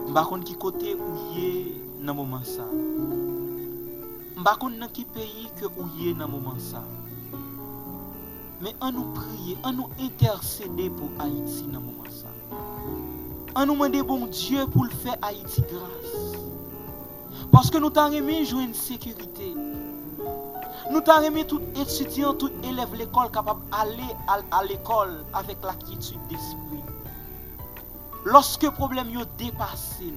M'pa konn ki côté ou yé dans moment ça. M'pa konn dans qui pays que ou yé dans moment ça. Mais on nous prier, on nous intercéder pour Haïti dans moment ça. On nous demander bon Dieu pour le faire Haïti grâce. Parce que nous t'en aimé jouer une sécurité. Nous t'en aimé tout étudiant, tout élève l'école capable d'aller à l'école avec la quiétude d'esprit. Lorsque le problème yo dépassé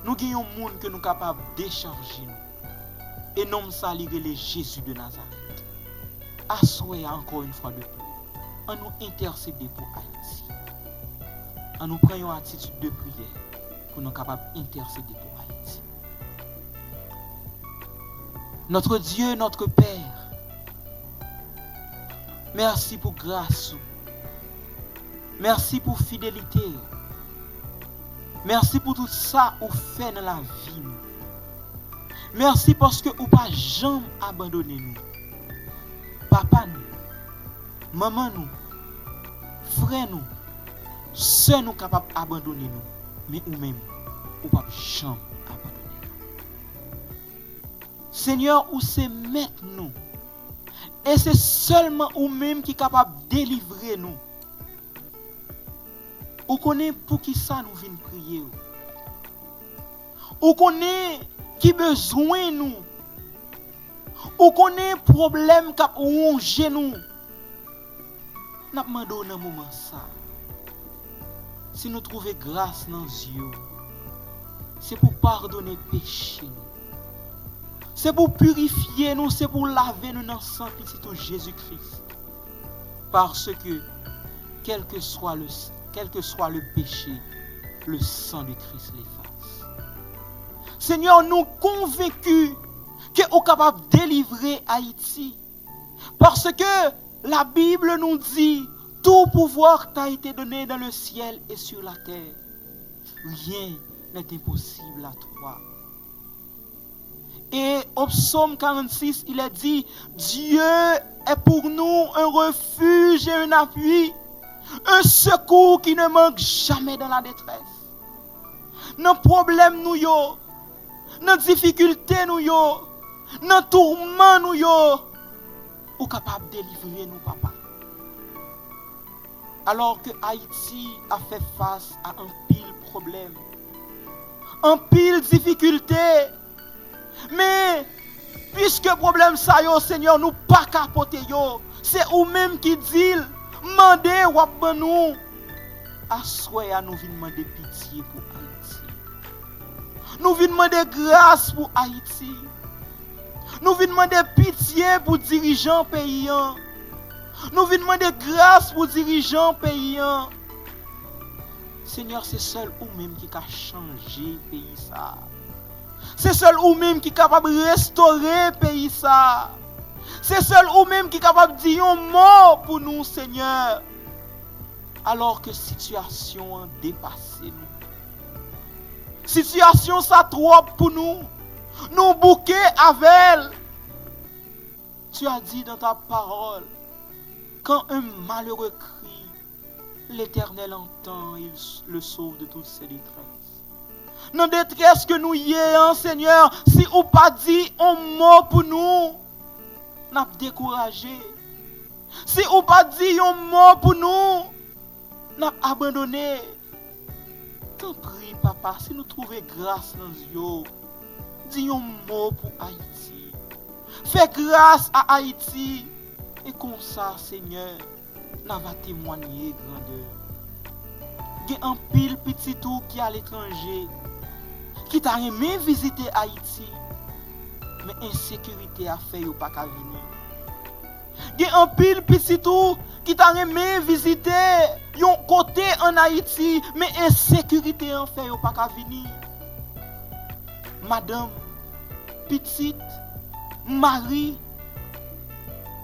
nous gagnons un monde que nous capable décharger nous. Et non ça li relé Jésus de Nazareth. Assoyez encore une fois de plus. On nous intercéder pour Haïti. On nous prenons une attitude de prière pour nous capables d'intercéder pour Haïti. Notre Dieu, notre Père, merci pour grâce. Merci pour fidélité. Merci pour tout ça que vous faites dans la vie. Merci parce que vous n'avez pas jamais abandonné nous. Papa nous, maman nous, frère nous, sœur nous capables d'abandonner nous. Mais vous-même, vous n'avez pas jamais abandonné nous. Seigneur, vous c'est maître nous. Et c'est seulement vous-même qui est capable de délivrer nous. Vous connaissez pour qui ça nous vient prier. Vous connaissez qui besoin nous. Vous connaissez problème qui ronge nous. N'a pas demandé dans moment ça. Si nous trouvons grâce dans Dieu, c'est pour pardonner péché. C'est pour purifier nous, c'est pour laver nous dans le sang de Jésus-Christ. Parce que quel que soit le péché, le sang de Christ l'efface. Seigneur, nous convaincus que nous sommes capables de délivrer Haïti. Parce que la Bible nous dit, tout pouvoir t'a été donné dans le ciel et sur la terre. Rien n'est impossible à toi. Et au psaume 46, il est dit, Dieu est pour nous un refuge et un appui, un secours qui ne manque jamais dans la détresse. Nos problèmes nous yo, nos difficultés nous yo, nos tourments nous yo, ou capable de délivrer nous, papa. Alors que Haïti a fait face à un pile problème, un pile difficulté, mais puisque problème ça yo, Seigneur, nous pas capoter yo, c'est ou même qui dit, mandez ou ban nous, assoya nous vinn demander pitié pour Haïti. Nous vinn demander grâce pour Haïti. Nous vinn demander pitié pour dirigeants paysans. Nous vinn demander grâce pour dirigeants paysans. Seigneur, c'est seul ou même qui a changé le pays ça. C'est seul ou même qui est capable de restaurer le pays ça. C'est seul ou même qui est capable de dire un mot pour nous, Seigneur. Alors que la situation a dépassé nous. Situation ça trop pour nous. Nous bouquer avec elle. Tu as dit dans ta parole, quand un malheureux crie, l'Éternel entend et le sauve de toutes ses détresses. Dans la détresse que nous y ayons, Seigneur, si ou pas dit un mot pour nous, n'a découragé. Si ou pas dit un mot pour nous, n'a abandonné. T'en prie, papa, si nous trouvons grâce dans Dieu, dis un mot pour Haïti. Fais grâce à Haïti. Et comme ça, Seigneur, nous va témoigner grandeur. Il y a un pile petit tout qui est à l'étranger, qui t'a aimé visiter Haïti, mais insécurité a fait ou pas qu'à venir. Il y a un pile petit tout qui t'a aimé visiter yon côté en Haïti, mais insécurité a fait ou pas qu'à venir. Madame, petite, Marie,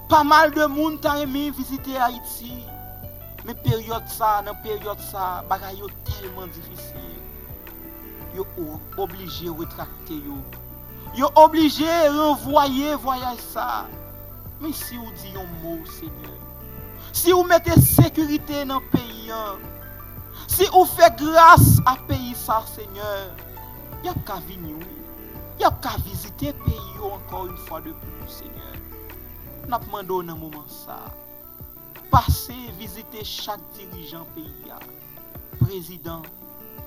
pas mal de monde t'a aimé visiter Haïti, mais période ça, bagay yo tellement difficile. Yo obligé de rétracter yo. Yo obligé de renvoyer voyage ça. Mais si vous dites un mot, Seigneur, si vous mettez sécurité dans le pays, si vous faites grâce à pays ça, Seigneur, il y a qu'à venir, il y a qu'à visiter le pays encore une fois de plus, Seigneur. Nous demandons dans un moment ça. Passer, visiter chaque dirigeant pays, président,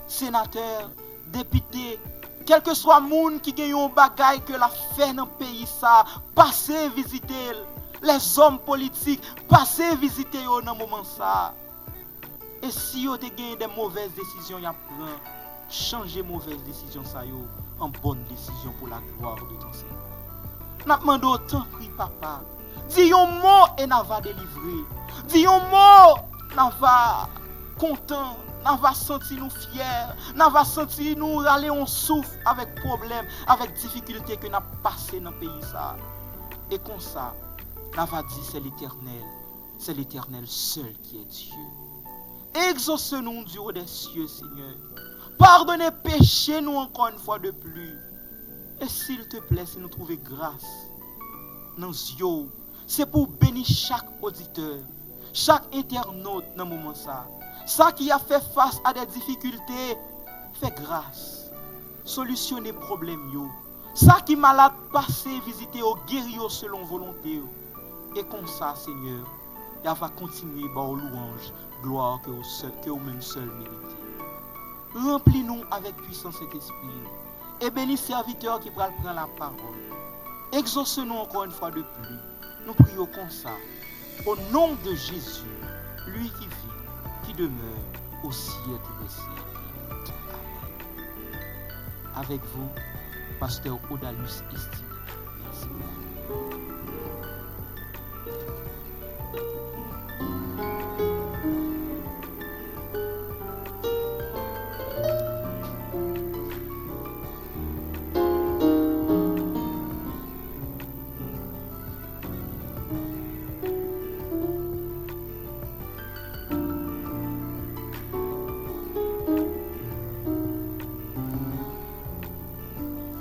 sénateur, député, quel que soit le monde qui gagne un bagage que la fait dans le pays, ça, passer, visiter les hommes politiques, passer, visiter dans un moment ça. Et si vous avez des mauvaises décisions, vous prenez, changer mauvaises décisions ça en bonne décision pour la gloire de ton Seigneur. Nous demandons autant, prie papa. Dis un mot et nous va délivrer. Dis un mot, nous va content, nous va sentir nous fiers, nous va sentir nous aller en souffle avec problème, avec difficulté que nous avons passé dans le pays ça. Et comme ça, nous va dire c'est l'Éternel seul qui est Dieu. Exauce-nous du haut des cieux, Seigneur. Pardonnez péché nous encore une fois de plus. Et s'il te plaît, si nous trouvons grâce dans nos yeux, c'est pour bénir chaque auditeur, chaque internaute dans ce moment ça. Ça qui a fait face à des difficultés, fait grâce. Solutionner problème yo. Ça qui malade passer visiter au guérir selon volonté. Et comme ça, Seigneur, il va continuer par louange, gloire que vous-même seul méritez. Remplis-nous avec puissance et esprit. Et bénis serviteur qui prend la parole. Exauce-nous encore une fois de plus. Nous prions comme ça. Au nom de Jésus, lui qui vit, qui demeure au siècle des siècles. Amen. Avec vous, pasteur Odalus Esti. Merci beaucoup.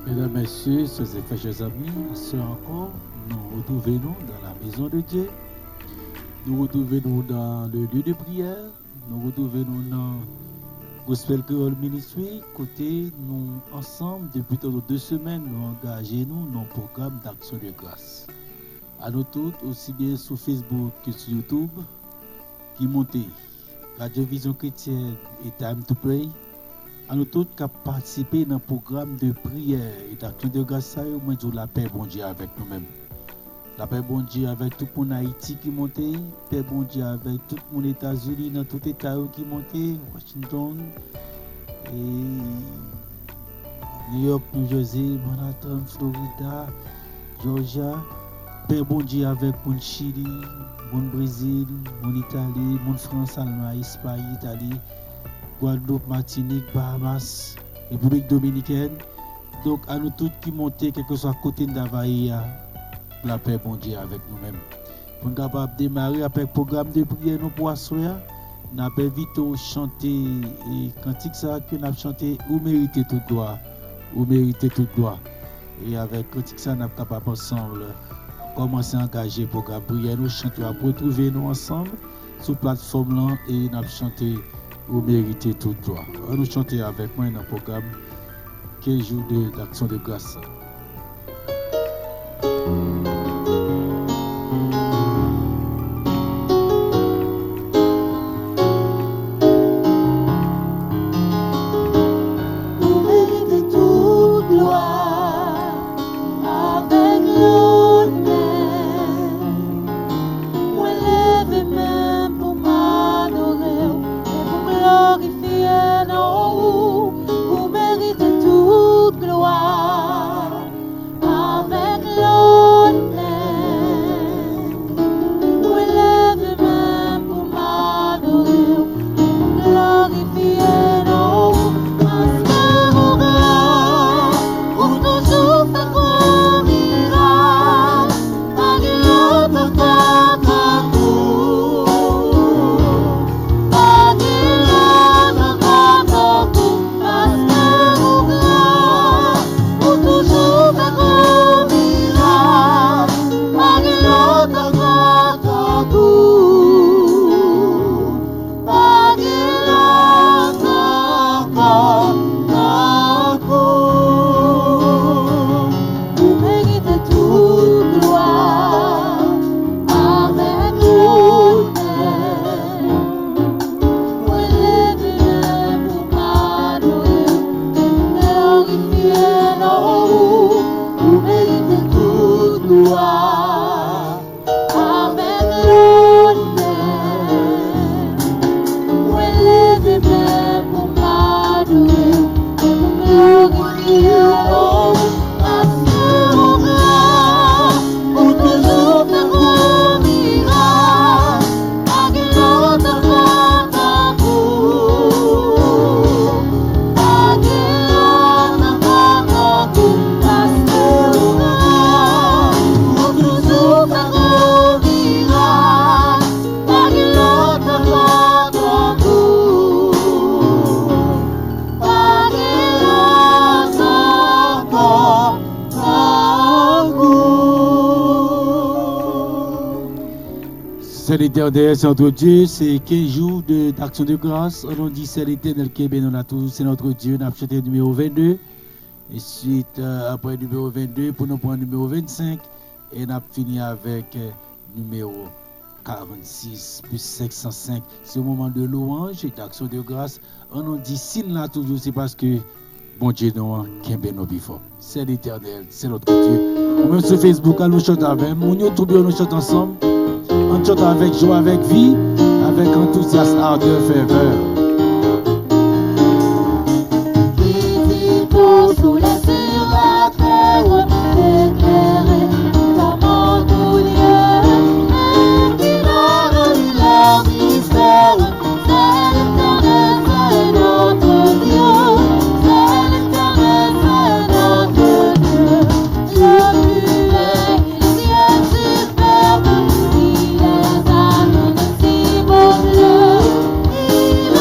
Mesdames, Messieurs, chers et chers amis, ce encore, nous retrouvons dans la maison de Dieu, nous retrouvons dans le lieu de prière, nous retrouvons dans Gospel Creole Ministry, côté nous ensemble, depuis 2 semaines, nous engageons dans le programme d'action de grâce. À nous tous, aussi bien sur Facebook que sur YouTube, qui montent Radio Vision Chrétienne et Time to Pray. À nous tous qui participé dans le programme de prière et d'action de grâce, moi je la paix bon Dieu avec nous-mêmes. La paix bon Dieu avec tout le monde Haïti qui monte, paix bon Dieu avec tout le monde États-Unis, dans tout État qui monte, Washington, et New York, New Jersey, Manhattan, Florida, Georgia. Paix bon Dieu avec mon Chili, mon Brésil, mon Italie, mon France, Allemagne, Espagne, Italie. Guadeloupe, Martinique, Bahamas, République Dominicaine. Donc, à nous tous qui montons, quel que soit côté de la la paix, bon Dieu, avec nous-mêmes. Pour nous capables de démarrer avec le programme de prière, nous pour assurer, nous avons vite chanter et cantique ça que nous avons chanté, ou méritez toute gloire, ou méritez toute gloire. Et avec cantique ça, nous sommes capables ensemble commencer à engager le programme de prière. Nous chantons, à retrouver nous ensemble sur la plateforme là et nous avons chanté. Vous méritez toute gloire. On nous chanter avec moi dans le programme 15 jours d'action de grâce. Vous méritez toute gloire. C'est l'Éternel, c'est notre Dieu, c'est 15 jours d'action de grâce. On dit c'est l'Éternel qui est béni à tous, c'est notre Dieu. On a chanté numéro 22. Et suite, après numéro 22, pour nous prendre numéro 25. Et on a fini avec numéro 46 plus 505. C'est au moment de louange et d'action de grâce. On dit si là toujours, c'est parce que bon Dieu nous qui est béni before. C'est l'Éternel, c'est notre Dieu. On même sur Facebook, nous chantons avec. Mon YouTube, nous chantons ensemble. On chante avec joie, avec vie, avec enthousiasme, ardeur, ferveur. Sous la sur la terre, éclairé comme en tout lieu, et qui leur donne leur mystère. C'est l'Éternel, c'est notre Dieu. C'est l'Éternel, c'est notre Dieu. Le muet, il est superbe. Il est âme de si beau bleu. Il a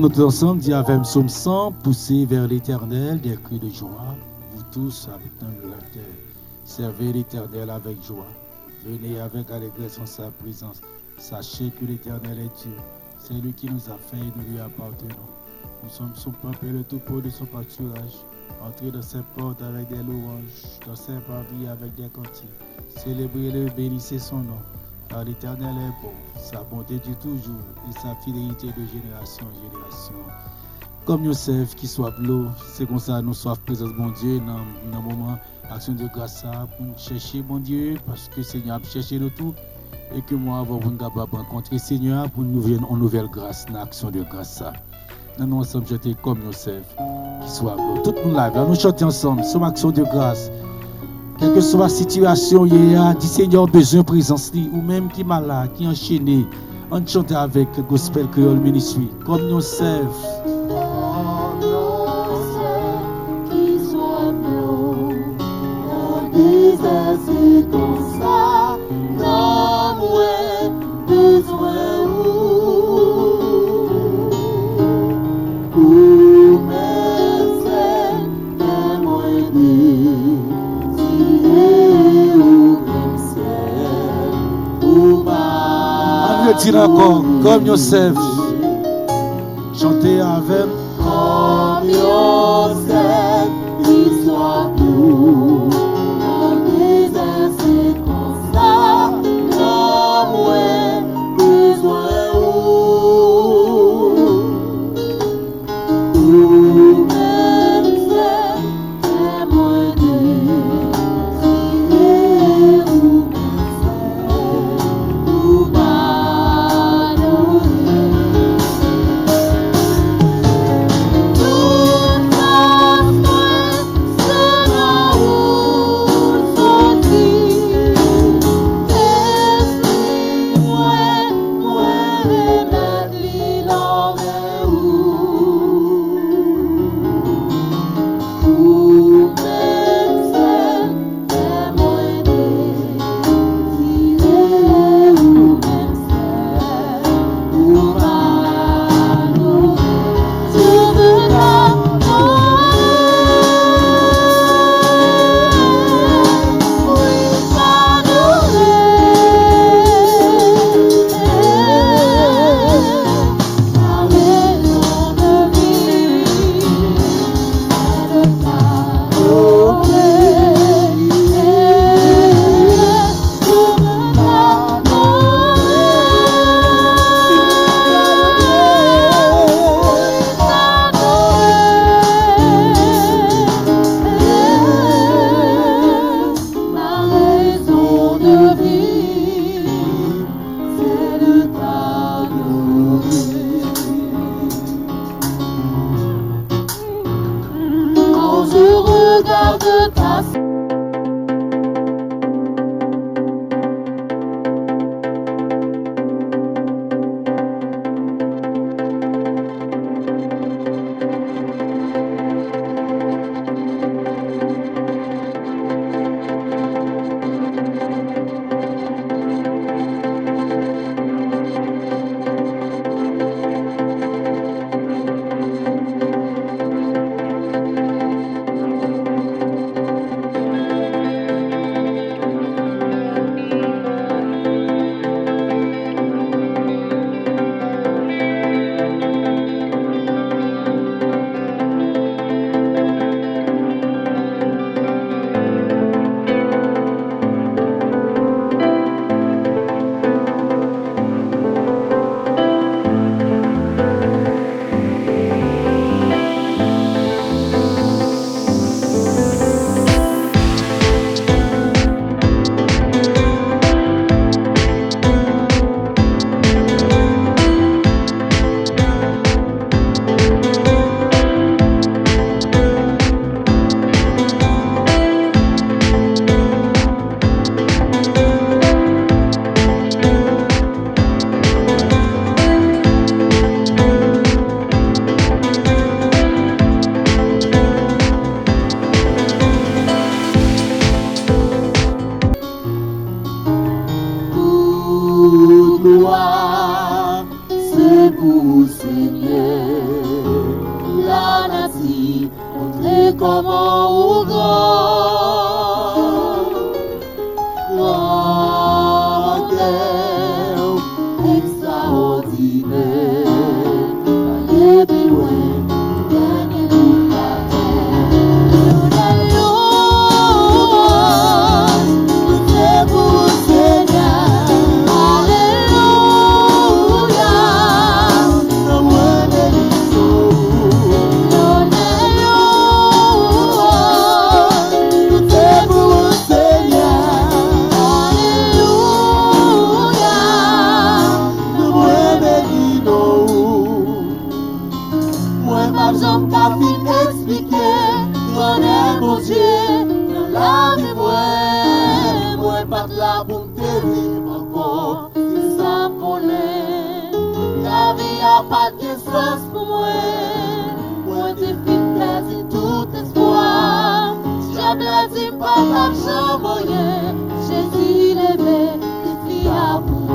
nous tous ensemble, dit avec psaume 100, poussez vers l'Éternel des cris de joie. Vous tous, habitants de la terre, servez l'Éternel avec joie. Venez avec allégresse en sa présence. Sachez que l'Éternel est Dieu. C'est lui qui nous a fait et nous lui appartenons. Nous sommes son peuple et le troupeau de son pâturage. Entrez dans ses portes avec des louanges, dans ses parvis avec des cantiques. Célébrez-le, bénissez son nom. Car l'Éternel est bon, sa bonté dure toujours et sa fidélité de génération en génération. Comme Yosef qui soit l'eau, c'est comme ça nous soif présence mon Dieu dans le moment action de grâce pour chercher mon Dieu parce que Seigneur a cherché nous tout et que moi avant pour nous capable rencontrer Seigneur pour nous venir en nouvelle grâce dans l'action de grâce. Nous ensemble chanter comme Yosef qui soit l'eau. Tout le monde là, nous chantons ensemble sur action de grâce. Quelle que soit la situation, il y a dit Seigneur besoin de présence ou même qui est malade, qui est enchaîné. On chante avec Gospel Creole Ministry comme Yosef. Qui soit l'eau, dans désert c'est comme ça, non moins besoin ou même c'est témoin Dit encore, comme Yosef, chantez avec. Comme Yosef, il soit tout. Dans les c'est comme ça, non moins besoin ou même c'est témoin gloire, c'est vous, Seigneur. comment ou grandeur extraordinaire. Everywhere, dernier bout de la terre. Nous c'est pour le Seigneur. Alléluia. Nous bénissons. Nous c'est pour le Seigneur. Alléluia. Nous bénissons. Moi, ma jambe pas fin expliquer, grandeur mon Dieu, dans la vie, moi, pas là pour me vivre encore, c'est ça qu'on est. La vie a pas de sens pour moi, t'es fin perdu tout espoir. Jamais dit pas ta jambe, Jésus levé, t'es fier pour moi.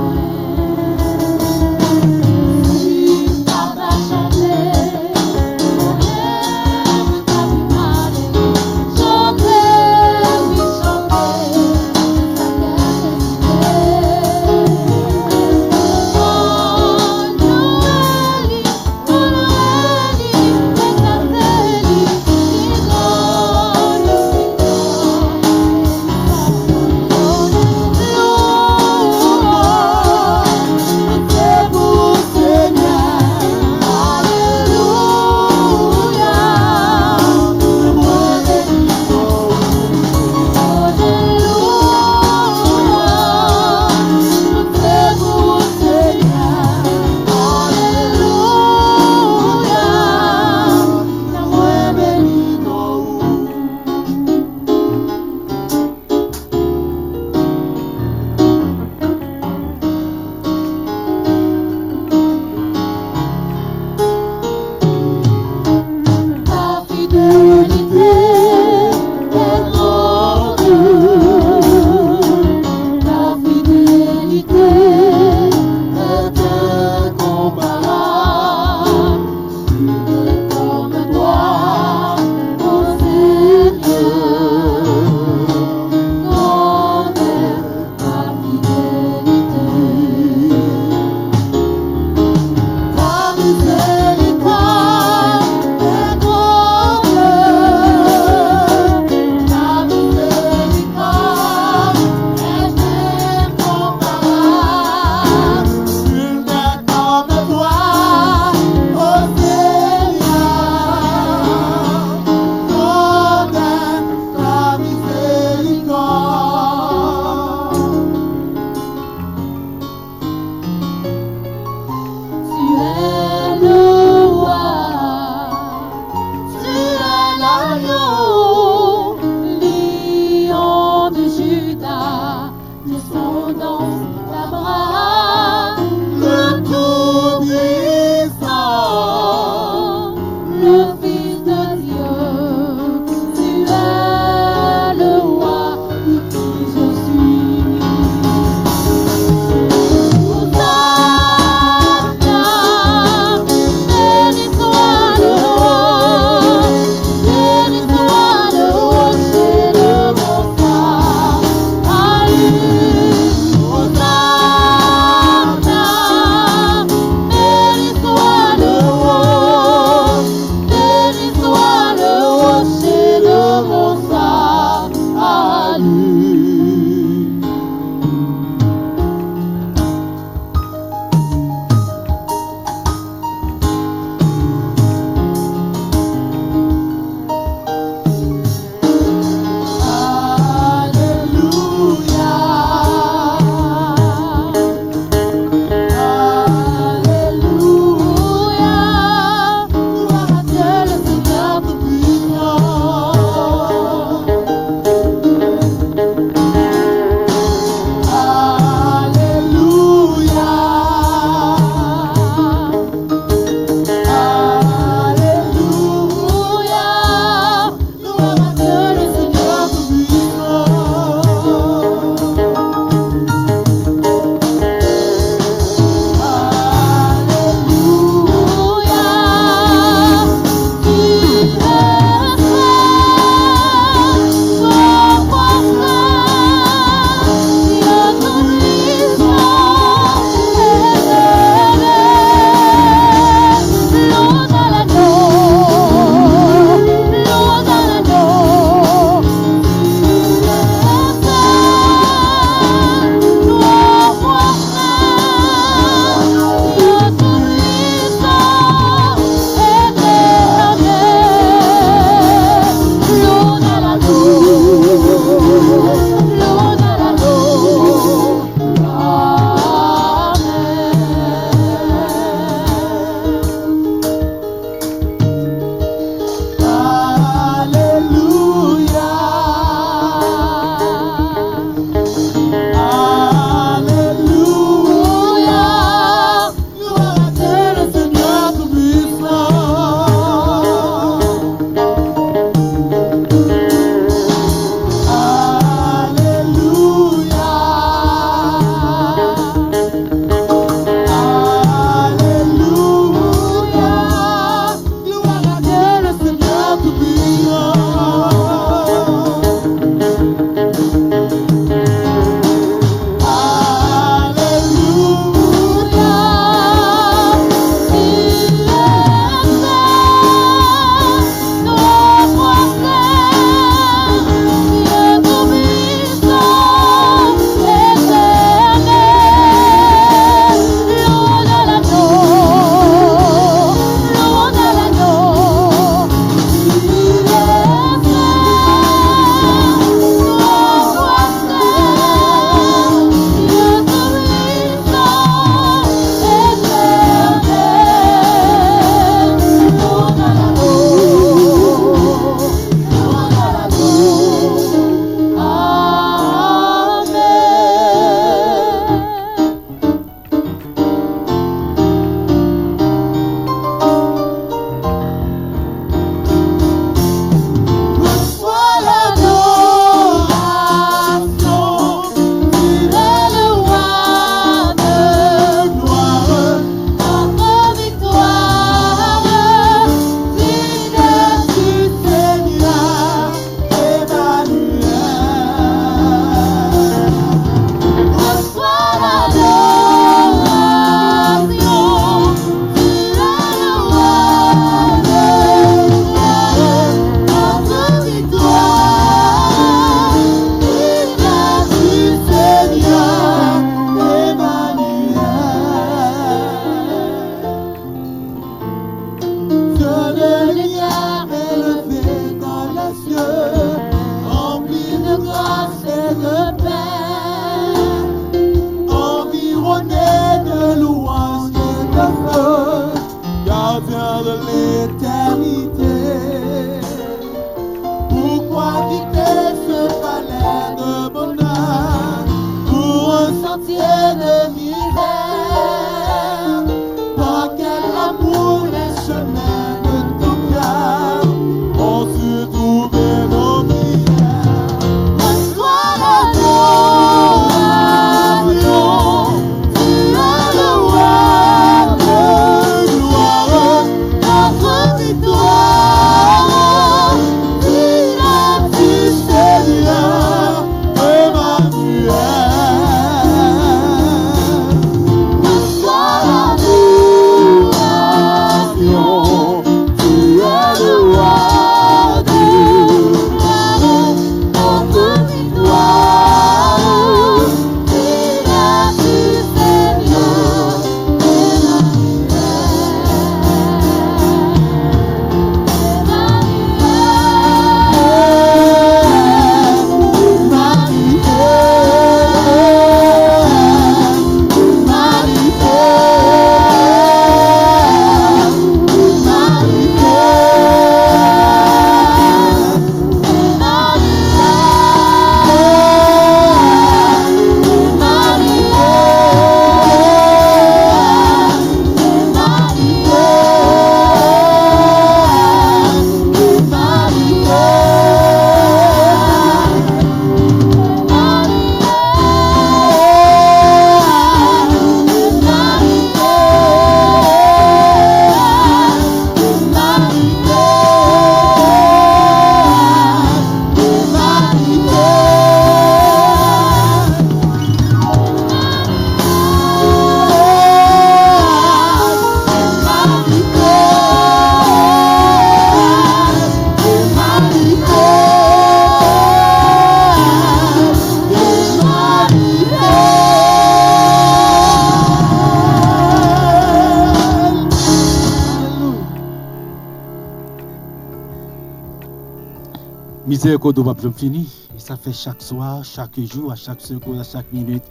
Miséricorde va pas finir. Et ça fait chaque soir, chaque jour, à chaque seconde, à chaque minute.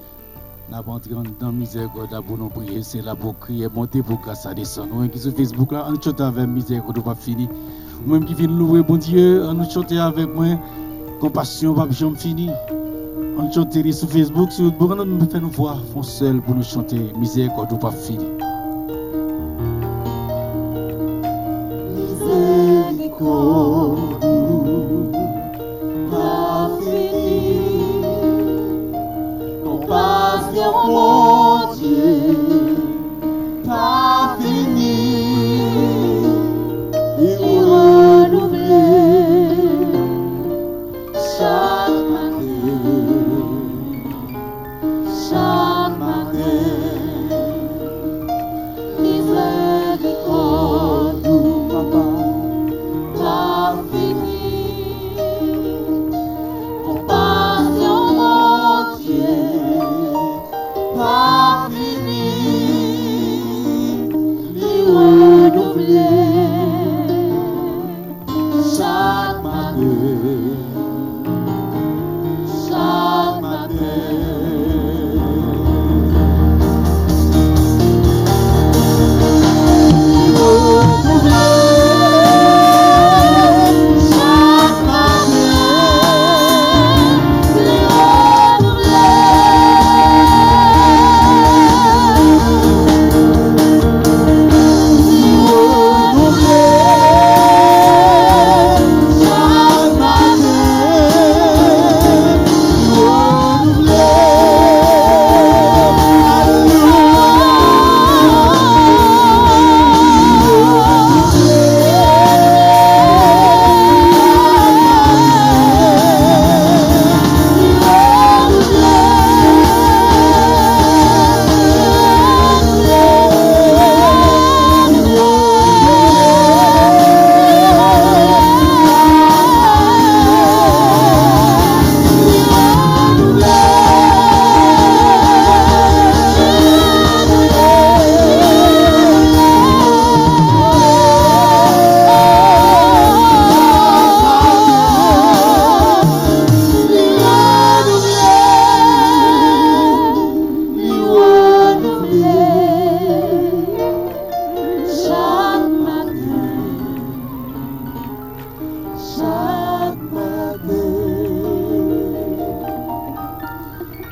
Nous avons dans miséricorde pour nous prier, c'est là pour crier, monter pour grâce à descendre. Nous qui sur Facebook là, on chante avec miséricorde va finir. Ou même qui vient louer bon Dieu, on chante avec moi, compassion va jamais finir. On chante sur Facebook, sur YouTube, on nous fait nous voir, on seul pour nous chanter miséricorde va finir. Miséricorde va finir, compassion mon Dieu va finir, et renouveler chaque matin, miséricorde papa.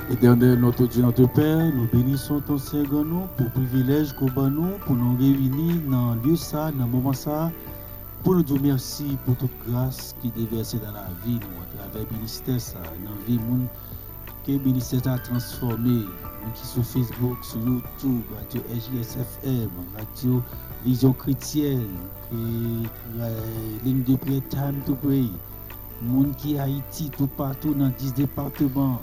Éternel, notre Dieu, notre Père, nous bénissons ton Seigneur nous pour privilège qu'on bat nous, pour nous réunir dans le lieu ça, dans le moment ça, pour nous dire merci pour toute grâce qui est déversée dans la vie, nous, à travers le ministère ça, dans la vie, que le ministère a transformé, nous qui sur Facebook, sur YouTube, Radio SJSFM, Radio Vision Chrétienne, ligne de prière Time to Pray, monde qui est Haïti, tout partout dans 10 départements.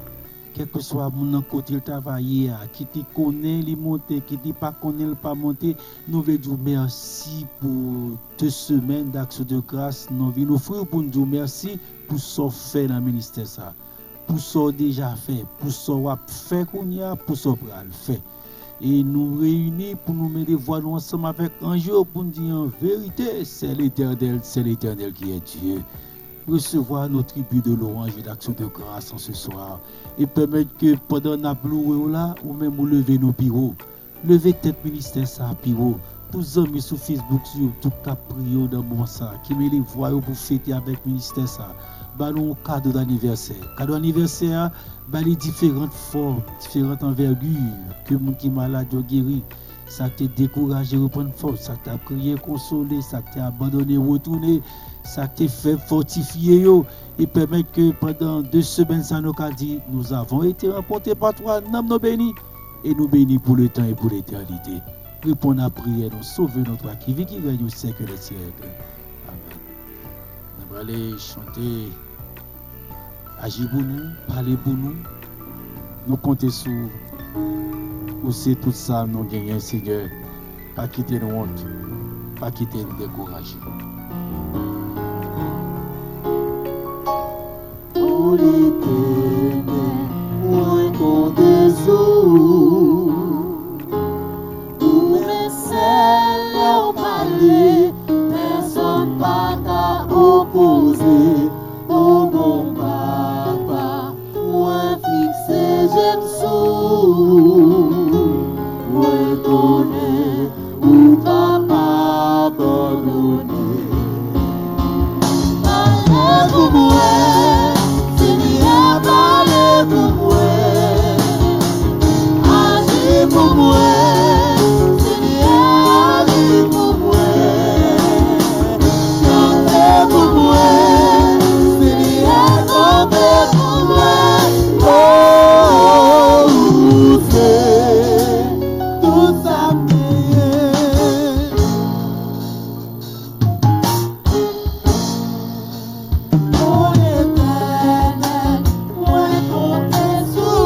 Quel que soit mon côté travailler, qui te connaît, les monter, qui ne pas connaît, pas monter, nous voulons dire merci pour 2 semaines d'action de grâce. Nous voulons offrir pour nous dire merci pour ce qu'on fait dans le ministère, ça, pour ce qu'on a déjà fait, pour ce qu'on a fait, pour ce qu'on a fait. Et nous réunir pour nous mettre les voix ensemble avec un jour pour nous dire en vérité, c'est l'Éternel qui est Dieu. Recevoir nos tribus de louange et d'action de grâce en ce soir et permettre que pendant la loué là ou même vous lever nos bureaux, lever tête ministère ça bureau, tous amis sur Facebook sur tout cap prier dans bon ça qui met les voix pour fêter avec ministère ça. Ballon cadeau d'anniversaire, bah les différentes formes, différentes envergures que mon qui malade guéri. Ça t'a découragé, reprendre force, ça t'a prié, consolé, ça t'a abandonné, retourné, ça t'a fait fortifier et permettre que pendant 2 semaines, ça nous a dit, nous avons été remportés par toi, nous bénis et nous bénis pour le temps et pour l'éternité. Répondre à la prière, nous sauver notre qui vit, qui règne au siècle des siècles. Amen. Nous allons aller chanter, agir pour nous, parler pour nous, nous compter sur aussi tout ça, nous gagnons, Seigneur, pas quitter nous honte, pas quitter nous décourager. Pour l'éternel, moins qu'on désout, où mes selles ont parlé, personne pas qu'à opposer. Oh, pour moi, Seigneur, parle pour moi, agis pour moi, Seigneur, agis pour moi, chantez pour moi, Seigneur, chantez pour moi, oh, c'est tout ça mon éternel, moi compter sur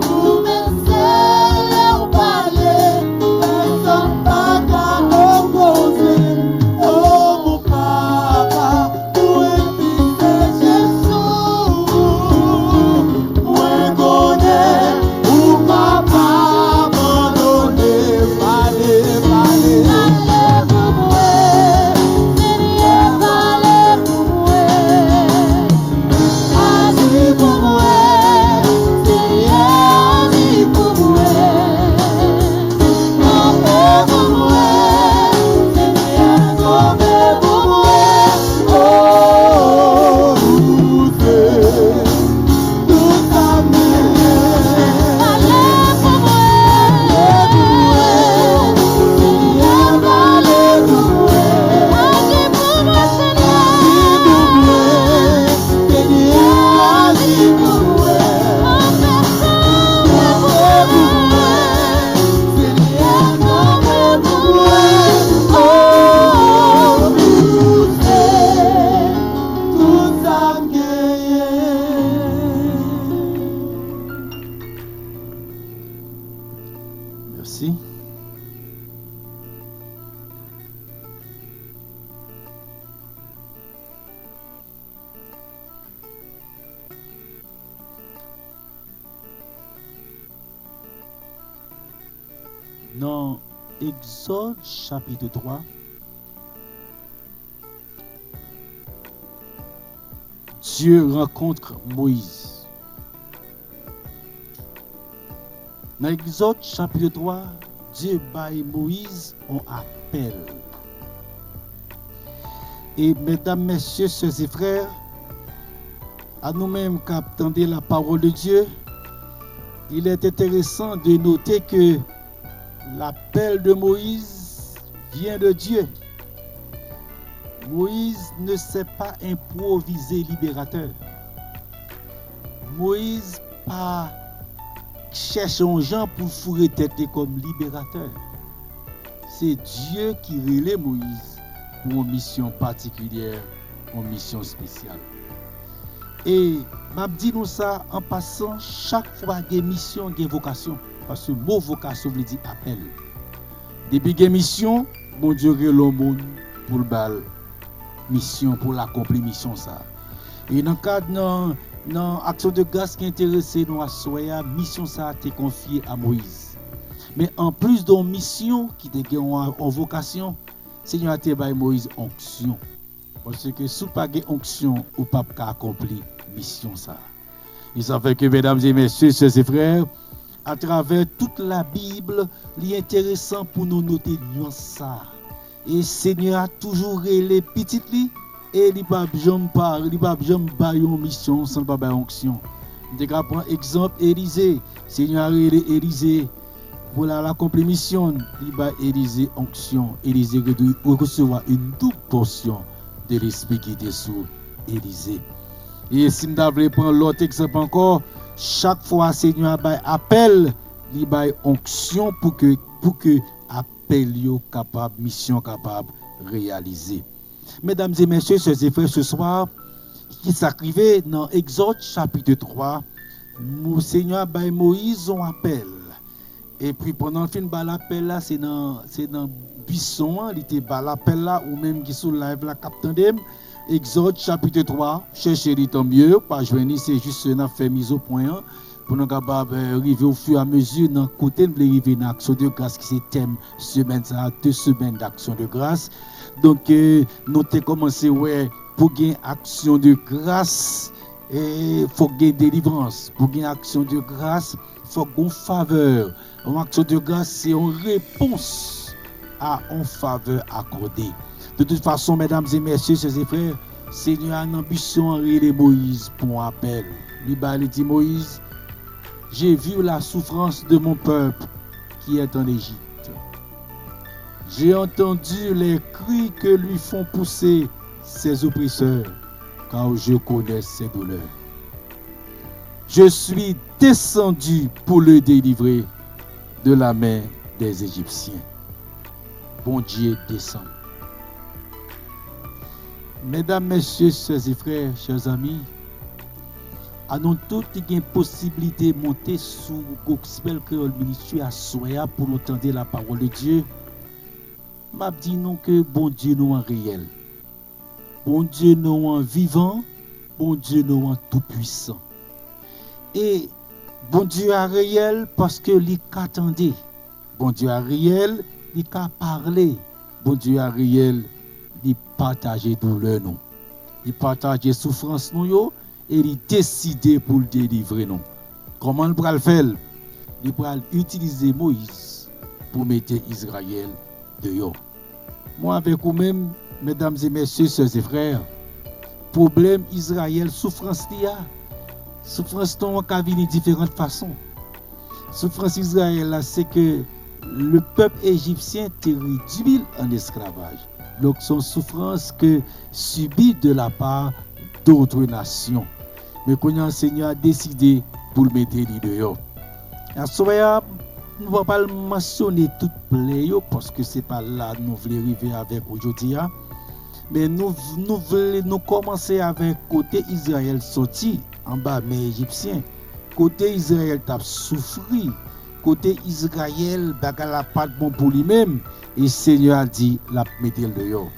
vous, même seul leur parler, personne pas qu'à opposer. Oh mon papa, toi fils de Jésus, moi connais où papa abandonné, parler, parler. Parlez pour moi, Seigneur, parlez pour moi, agis pour moi, Seigneur, agis pour moi, sauvez pour moi, Seigneur, sauvez pour moi, oh, c'est tout ça me parlez pour moi, Seigneur, parlez pour moi, agis pour moi, Seigneur, agis pour moi, sauvez pour moi, Seigneur, sauvez pour moi, oh, c'est tout ça gagné. Merci. Dans Exode chapitre 3, Dieu rencontre Moïse. Dans Exode chapitre 3, Dieu baille Moïse en appel. Et mesdames, messieurs, sœurs et frères, à nous-mêmes qui attendons la parole de Dieu, il est intéressant de noter que l'appel de Moïse vient de Dieu. Moïse ne s'est pas improvisé libérateur. Moïse pas cherche un gens pour fourrer tête comme libérateur. C'est Dieu qui relève Moïse pour une mission particulière, une mission spéciale. Et m'a dit nous ça en passant, chaque fois qu'il y a une mission, il y a une vocation. Parce que le mot vocation veut dire appel. Depuis qu'il y a une mission, mon Dieu relève le monde pour le bal. Mission, pour l'accomplir mission ça. Et dans le cadre dans action de grâce qui intéressé nous à soya, mission ça a été confiée à Moïse. Mais en plus de mission qui était en vocation, Seigneur a été by Moïse onction. Parce que sous pas de onction ou pas accomplir mission ça. Il s'avère que mesdames et messieurs, chers et frères, à travers toute la Bible, il est intéressant pour nous noter nuance ça. Et Seigneur a toujours les petites li et il pas jamais parler, il pas jamais bailler une mission sans pas bailler onction. On prend exemple Élisée, Seigneur a Élisée pour l'accomplir mission, il va Élisée onction, Élisée recevoir une double portion de l'esprit qui était sur Élisée. Et si nous devons prendre l'autre exemple encore, chaque fois Seigneur appelle, il va onction pour que appel yo capable, mission capable réaliser. Mesdames et messieurs, chers et frères, ce soir, qui s'arrivait dans Exode chapitre 3, le Seigneur by Moïse on appelle. Et puis pendant le film l'appel là, c'est dans buisson, il était l'appel là ou même qui sous live là captain dem. Exode chapitre 3, cherchez le tant mieux, pas joindre, c'est juste une fait mise au point pour nous capables arriver au fur et à mesure dans côté de arriver dans action de grâce qui c'est thème semaine ça 2 semaines d'action de grâce. Donc nous avons commencé pour gagner action de grâce et faut gagner délivrance. Pour gagner action de grâce, faut gagner faveur. Une action de grâce c'est une réponse à une faveur accordée. De toute façon, mesdames et messieurs, chers et frères, Seigneur a une ambition en réel Moïse pour un appel. Il dit Moïse, j'ai vu la souffrance de mon peuple qui est en Égypte. J'ai entendu les cris que lui font pousser ses oppresseurs, car je connais ses douleurs. Je suis descendu pour le délivrer de la main des Égyptiens. Bon Dieu descend. Mesdames, messieurs, chers et frères, chers amis, à nous tous une possibilité de monter sous Gospel Creole Ministry à Soya pour entendre la parole de Dieu. M'a dit nous que bon Dieu nous en réel. Bon Dieu nous en vivant, bon Dieu nous en tout puissant. Et bon Dieu est réel parce que il qu'attendait. Bon Dieu est réel, il qu'a parlé. Bon Dieu est réel, il partage douleur nous. Il partage souffrance nous et il décide pour le délivrer nous. Comment il va le faire? Il va utiliser Moïse pour mettre Israël dehors. Moi avec vous-même, mesdames et messieurs, sœurs et frères, problème Israël, souffrance il y a. Souffrance non peut venir de différentes façons. Souffrance Israël là, c'est que le peuple égyptien était réduit en esclavage. Donc son souffrance que subit de la part d'autres nations. Mais quand le Seigneur a décidé pour le mettre dehors. À ce moment, nous ne va pas mentionner toute plaie parce que c'est pas là que nous voulons arriver avec aujourd'hui. Mais nous voulons commencer avec côté Israël sorti en bas mais égyptien. Côté Israël t'a souffri. Côté Israël bagala pas bon pour lui-même et Seigneur a dit la mettre dehors.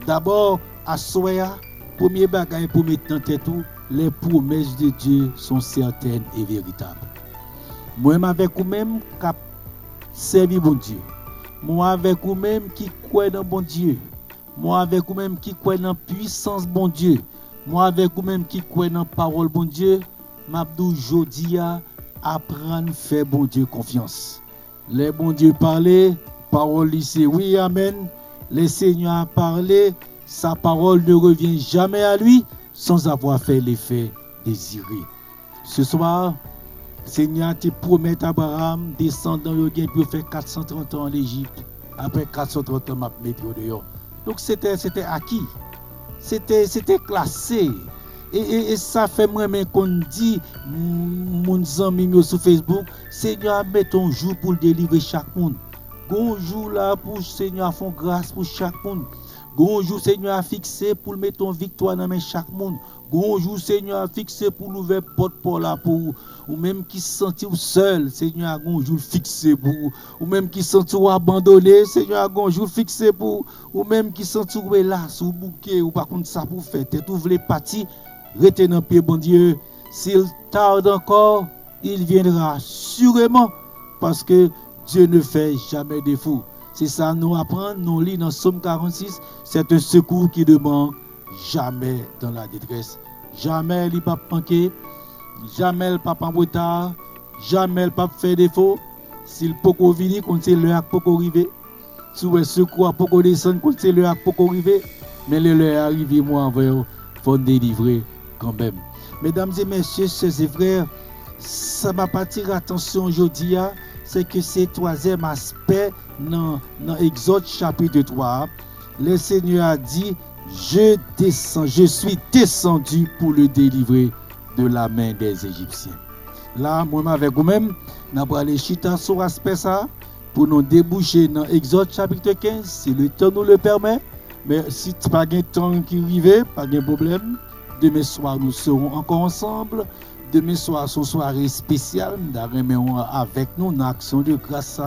D'abord à Soya, premier bagage pour mettre en tête tout, les promesses de Dieu sont certaines et véritables. Moi avec vous-même qui servi bon Dieu. Moi avec vous-même qui croit dans bon Dieu. Moi avec vous-même qui croit dans puissance bon Dieu. Moi avec vous-même qui croit dans parole bon Dieu, m'abdou jodia apprendre faire bon Dieu confiance. Les bon Dieu parler, parole c'est oui amen. Le Seigneur a parlé, sa parole ne revient jamais à lui sans avoir fait l'effet désiré. Ce soir, Seigneur te promet à Abraham descendre dans le gain pour faire 430 ans en Égypte. Après 430 ans, m'a mettre dehors. Donc c'était acquis. C'était classé. Et ça fait moi-même qu'on dit, mon ami sur Facebook, Seigneur, met ton jour pour délivrer chaque monde. Bonjour là pour Seigneur, font grâce pour chaque monde. Bonjour Seigneur, fixé pour mettre ton victoire dans main chaque monde. Bonjour Seigneur, fixé pour l'ouvrir porte pour là pour ou même qui se sentit seul, Seigneur, bonjour fixé pour ou même qui se sentit abandonné, Seigneur, bonjour fixé pour ou même qui se sentit là sous bouquet ou par contre ça pour faire tête ouvre parti, restez dans pied bon Dieu. S'il tarde encore, il viendra sûrement parce que Dieu ne fait jamais défaut. C'est ça nous apprend, nous lit dans Psaume 46, c'est un secours qui ne manque jamais dans la détresse. Jamais il ne va manquer, jamais il ne va pas en retard, jamais il ne va pas faire défaut. S'il peut venir, quand c'est l'heure pour arriver. Si le secours pour descendre, quand c'est l'heure pour arriver. Mais l'heure arrive, moi, il faut délivrer quand même. Mesdames et messieurs, chers et frères, ça m'a pas tiré attention aujourd'hui, c'est que c'est troisième aspect dans Exode chapitre 3. Le Seigneur a dit, je suis descendu pour le délivrer de la main des Égyptiens. Là, moi avec vous-même, nous allons aller chita sur aspect ça pour nous déboucher dans Exode chapitre 15, si le temps nous le permet. Mais si tu n'as pas de temps qui arrive, pas de problème. Demain soir, nous serons encore ensemble. Demain soir, son soirée spéciale, nous avec nous dans l'action de grâce.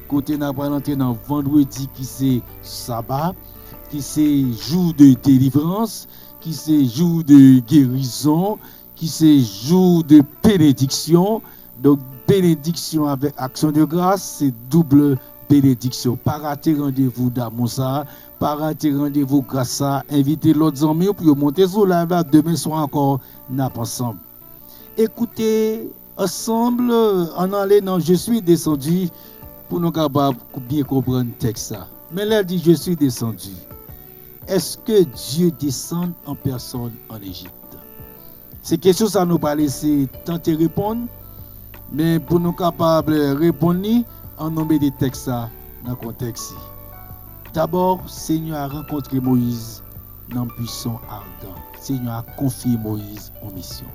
Côté nous allons entrer dans vendredi qui c'est sabbat, qui c'est jour de délivrance, qui c'est jour de guérison, qui c'est jour de bénédiction. Donc bénédiction avec action de grâce, c'est double bénédiction. Pas rater rendez-vous d'amour ça, pas rater rendez-vous grâce à inviter l'autre amis pour monter sur la live demain soir encore n'a pas ensemble. Écoutez ensemble en allant dans je suis descendu pour nous capables bien comprendre le texte ça. Mais là dit je suis descendu. est-ce que Dieu descend en personne en Égypte? Ces questions, ça nous pas laissé tenter répondre, mais pour nous capables de répondre, on nomme des textes dans le contexte. D'abord, Seigneur a rencontré Moïse dans un buisson ardent. Seigneur a confié Moïse en mission.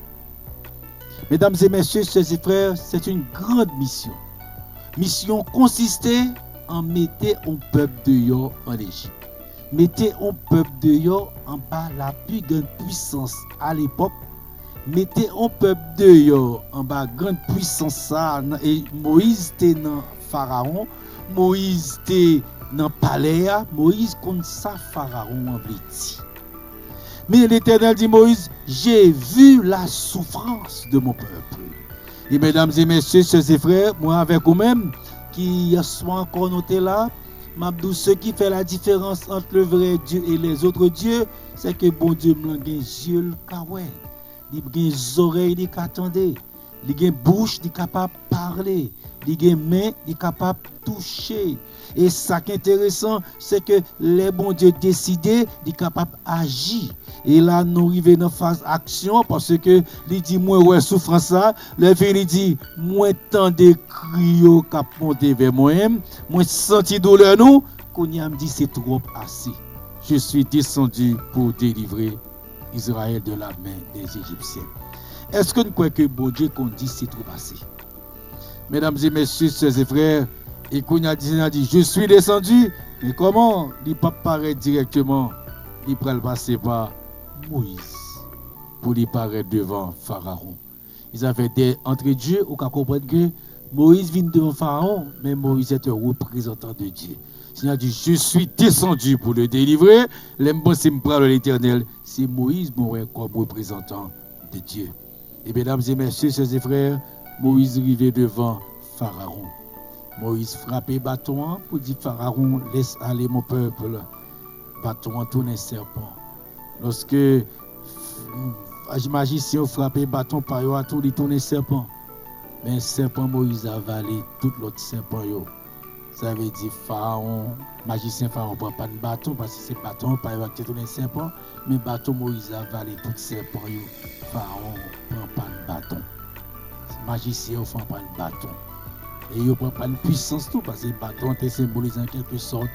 Mesdames et messieurs, chers et frères, c'est une grande mission. Mission consistait en mettre un peuple dehors en Égypte. Mettez un peuple dehors en bas la plus grande puissance à l'époque. Mettez un peuple dehors en bas grande puissance ça. Et Moïse était dans Pharaon. Moïse était dans le palais. Moïse comme ça Pharaon en viti. Mais l'Éternel dit Moïse, j'ai vu la souffrance de mon peuple. Et mesdames et messieurs, chers et frères, moi avec vous-même, qui soit encore noté là, Mabdou, ce qui fait la différence entre le vrai Dieu et les autres dieux, c'est que bon Dieu me l'a yeux le kawè, il a des oreilles qui attendent, il a une bouche qui est capable de parler, il a une main qui est capable de toucher. Et ça qui est intéressant, c'est que les bons dieux décidés, il est capable d'agir. Et là, nous arrivons dans la phase action parce que il dit moi ouais souffrance ça, le fin il dit moi tant de cris cap monter vers moi-même, moi senti douleur nous, qu'on y a me dit c'est trop assez. Je suis descendu pour délivrer Israël de la main des Égyptiens. Est-ce que nous croyons que bon Dieu qu'on dit c'est trop assez? Mesdames et messieurs, sœurs et frères, et qu'on a dit je suis descendu, mais comment il pas paraître directement, il peut passer par Moïse pour lui paraître devant Pharaon. Ils avaient des entre Dieu ou qu'à comprendre que Moïse vient devant Pharaon, mais Moïse est un représentant de Dieu. Le Seigneur dit je suis descendu pour le délivrer. L'aime c'est me parle l'Éternel, c'est Moïse comme représentant de Dieu. Et mesdames et messieurs, chers et frères, Moïse arrivait devant Pharaon. Moïse frappait bâton pour dire Pharaon laisse aller mon peuple. Bâton tourne serpent. Lorsque les magiciens frappaient bâton par eux, tout ils tournaient serpent. Mais serpent Moïse a avalé tout l'autre serpent. Ça veut dire Pharaon, magicien Pharaon ne prend pas de bâton parce que c'est bâton par eux qui tourne serpent. Mais bâton Moïse a avalé tout serpent. Pharaon ne prend pas de bâton. Magicien ne prend pas de bâton. Et il ne prend pas de puissance tout parce que le bâton symbolise en quelque sorte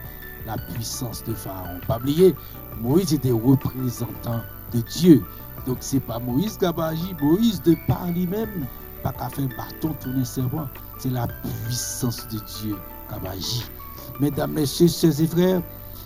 la puissance de Pharaon. Pas oublier, Moïse était représentant de Dieu. Donc ce n'est pas Moïse qui a agi, Moïse de par lui-même, pas qu'à faire bâton tourner serpent. C'est la puissance de Dieu qui a agi. Mesdames, messieurs, chers et frères,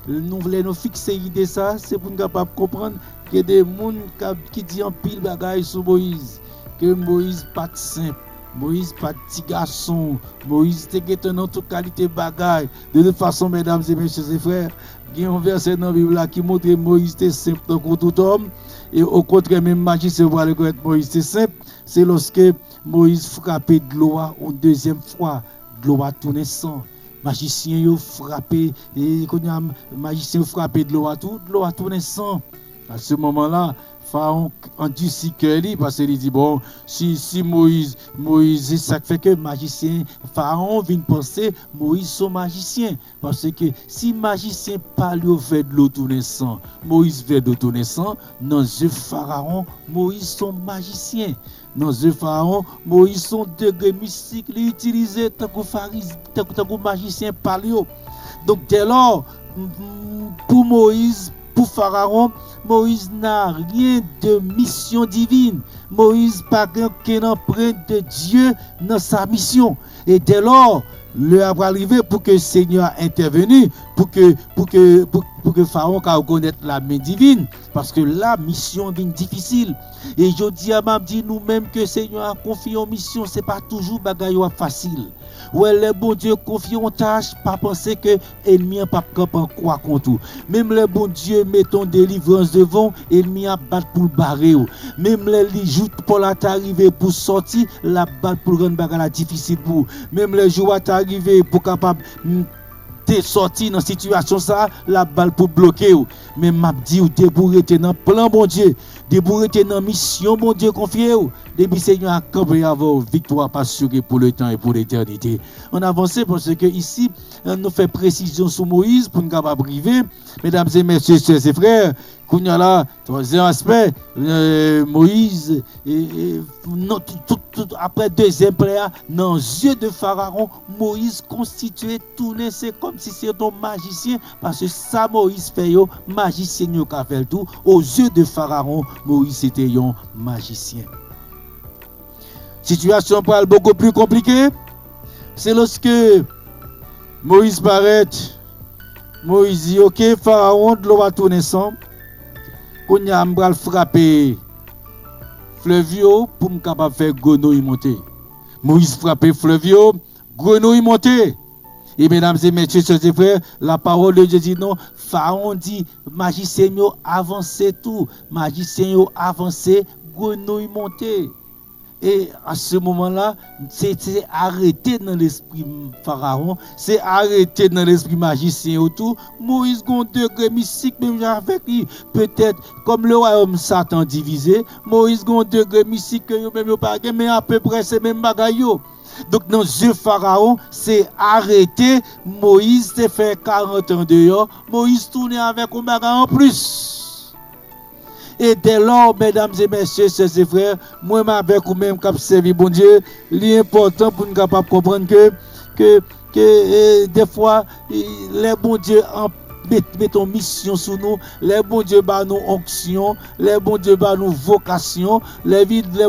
nous voulons nous fixer l'idée ça, c'est pour nous capables de comprendre qu'il y a des gens qui disent en pile bagaille sur Moïse, que Moïse pas simple. Moïse pas petit garçon, Moïse était en toute qualité bagaille. De toute façon, mesdames et messieurs et frères, il y a un verset dans la Bible qui montre que Moïse était simple comme tout homme. Et au contraire, même magicien voit le connaître Moïse était simple. C'est lorsque Moïse frappait de l'eau une deuxième fois, de l'eau a tourné sang. Magicien a frappé, et quand magicien frappé de l'eau a tourné sang. À ce moment-là, Pharaon endurcit cœur parce qu'il dit bon si Moïse ça fait que magicien Pharaon vient penser Moïse son magicien parce que si magicien parle au fait de l'eau tourner sang Moïse fait de tourner sang dans yeux Pharaon Moïse son magicien dans yeux Pharaon Moïse son degré mystique l'utiliser tant que magicien parle donc dès lors pour Moïse pour Pharaon, Moïse n'a rien de mission divine. Moïse n'a pas qu'une empreinte de Dieu dans sa mission. Et dès lors, l'heure va arriver pour que le Seigneur intervienne, pour que Pharaon reconnaisse la main divine. Parce que la mission est difficile. Et je dis à Mabdi nous-mêmes que le Seigneur a confié en mission, ce n'est pas toujours bagaille facile. Ouais, les bons Dieu confient en tâche, pas penser que l'ennemi n'a pas quoi contre. Même les bons Dieu mettons délivrance devant, l'ennemi a battu pour le barrer. Même les jours pour l'arriver pour sortir, la battre pour rendre bagarre difficile pour. Même les jours arriver pour capable de sortir dans situation ça, la balle pour bloquer. Mais m'a dit ou te pour être dans plan bon Dieu. Depuis que dans mission, mon Dieu, confié. Depuis Seigneur a campé avoir victoire assurée pour le temps et pour l'éternité. On avance parce que ici, on nous fait précision sur Moïse pour nous capables priver. Mesdames et messieurs, chers et frères, qu'on y a là, troisième aspect, Moïse, après deuxième pléa, dans les yeux de Pharaon, Moïse constituait tout, c'est comme si c'était un magicien, parce que ça, Moïse fait, magicien qui a fait tout. Aux yeux de Pharaon, Moïse était un magicien. Situation parle beaucoup plus compliquée. C'est lorsque Moïse paraît, Moïse dit, ok, Pharaon, de l'eau va tourner ensemble. Qu'on y a un frappé Fleuvio pour me capable faire grenouille monter. Moïse frappé Fleuvio, grenouille monter. Et mesdames et messieurs, chers et frères, la parole de Dieu dit non. Pharaon dit, magicien yo avancé tout. Magicien yo avancé, grenouille monter. Et à ce moment-là, c'est arrêté dans l'esprit Pharaon, c'est arrêté dans l'esprit magicien autour. Moïse a un degré mystique, même avec lui. Peut-être comme le royaume Satan divisé, Moïse a un degré mystique que même pas, mais à peu près c'est même bagaille. Donc dans les yeux Pharaon, c'est arrêté. Moïse s'est fait 40 ans dehors. Moïse tourne avec un bagage en plus. Et dès lors, mesdames et messieurs, chers et frères, moi avec vous même qui servi bon Dieu, l'important pour nous capables comprendre que des fois les bons dieux mettons mission sur nous, les bons dieux bah nous onction, les bons dieux bah nous vocation, les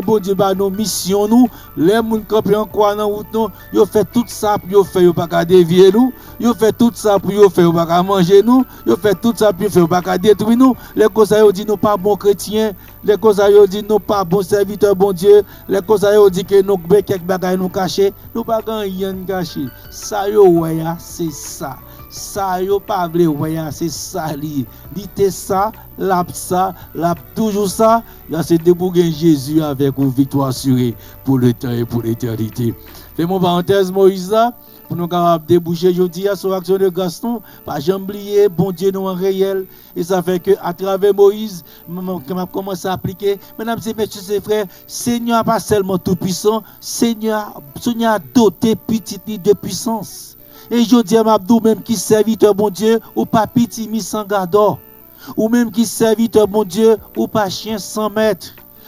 bons dieux bah nous mission nous, les moun campé en quoi dans route nous, yo fait tout ça pour yo faire yo pas ka dévier nous, yo fait tout ça pour yo faire yo pas ka manger nous, yo fait tout ça pour yo faire yo pas ka détruire nous, les causes yo dit nous pas bon chrétien, les causes yo dit nous pas bon serviteur bon Dieu, les causes yo dit que nous quelques bagages nous cacher, nous pas rien cacher. Ça yo ouais c'est ça. Ça yo pas vle ouais c'est ça li dit ça l'a toujours ça là c'est débouguer Jésus avec une victoire assurée pour le temps et pour l'éternité. Fais mon parenthèse Moïse là pour nous capable déboucher aujourd'hui sur action de Gaston pas jamais oublier bon Dieu nous en réel et ça fait que à travers Moïse m'a commencé à appliquer mesdames et messieurs et frères Seigneur pas seulement tout puissant Seigneur doté petit de puissance. Et je dis à Mabdou, même qui serviteur bon Dieu, ou pas petit mis sans gardor, ou même qui serviteur bon Dieu, ou pas chien sans maître,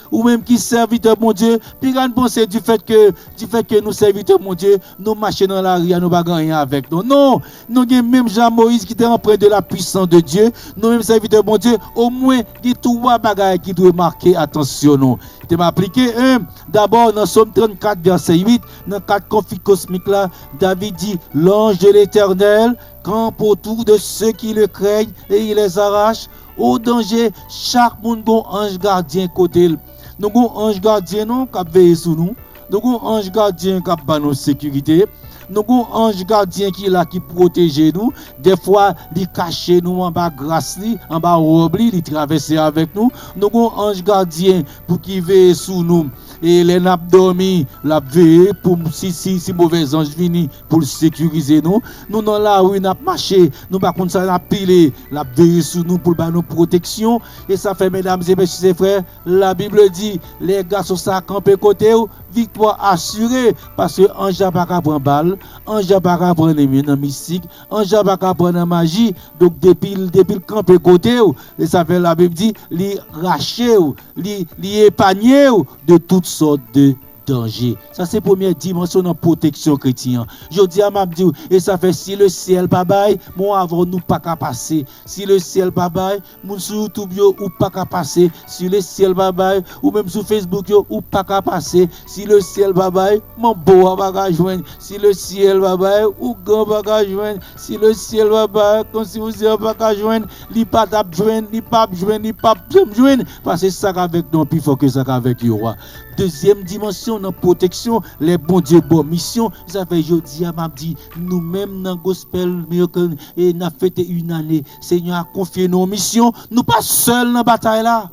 ou même qui serviteur bon Dieu, puis grande pensée du fait que nous serviteurs bon Dieu, nous marchons dans la rue, nous pas rien avec nous. Non, nous avons même Jean Moïse qui était empreint de la puissance de Dieu, nous même serviteurs bon Dieu, au moins il y a trois bagages qui doivent marquer attention nous. Tu m'as appliqué d'abord dans Somme 34 verset 8, dans 4 conflits cosmiques là, David dit l'ange de l'Éternel campe autour de ceux qui le craignent et il les arrache au danger. Chaque monde a un ange gardien côté. Nous avons un ange gardien non qui veille sur nous. Nous avons un ange gardien qui a nos sécurité. Nous avons un ange gardien qui est là qui protège nous. Des fois, il cache nous en bas grâce, en bas robe, il traverse avec nous. Nous avons un ange gardien pour qui veille sur nous. Et les nappes dormi, la veille pour si mauvais ange vini pour sécuriser nous. Nous dans la rue n'a marché, nous par contre ça n'a pilé, la veille sur nous pour nous protection et ça fait mesdames et messieurs et frères, la Bible dit les gars sont ça camper côté victoire assurée parce que ange pas qu'à prendre balle, ange pas qu'à prendre dans mystique, ange pas qu'à prendre magie. Donc depuis le camper côté et ça fait la Bible dit li racher li épargner de toutes sortes de danger. Ça c'est première dimension de protection chrétienne. Je dis à Mabdou et ça fait si le ciel pas bail, moi avant nous pas qu'à passer. Si le ciel pas bail, mon sur YouTube yo ou pas qu'à passer. Si le ciel pas bail ou même sur Facebook yo ou pas qu'à passer. Si le ciel pas bail, mon beau bagage joindre. Si le ciel pas bail ou grand bagage joindre. Si le ciel pas bail, comme si vous avez bagage joindre, li pas tap joindre, li pas joindre parce que ça avec nous plus fort que ça avec yo. Deuxième dimension dans protection, les bons dieux bonne mission. Ça fait jeudi à Mabdi, nous-mêmes dans gospel et n'a fêté une année. Seigneur a confié nos missions, nous pas seuls dans bataille là.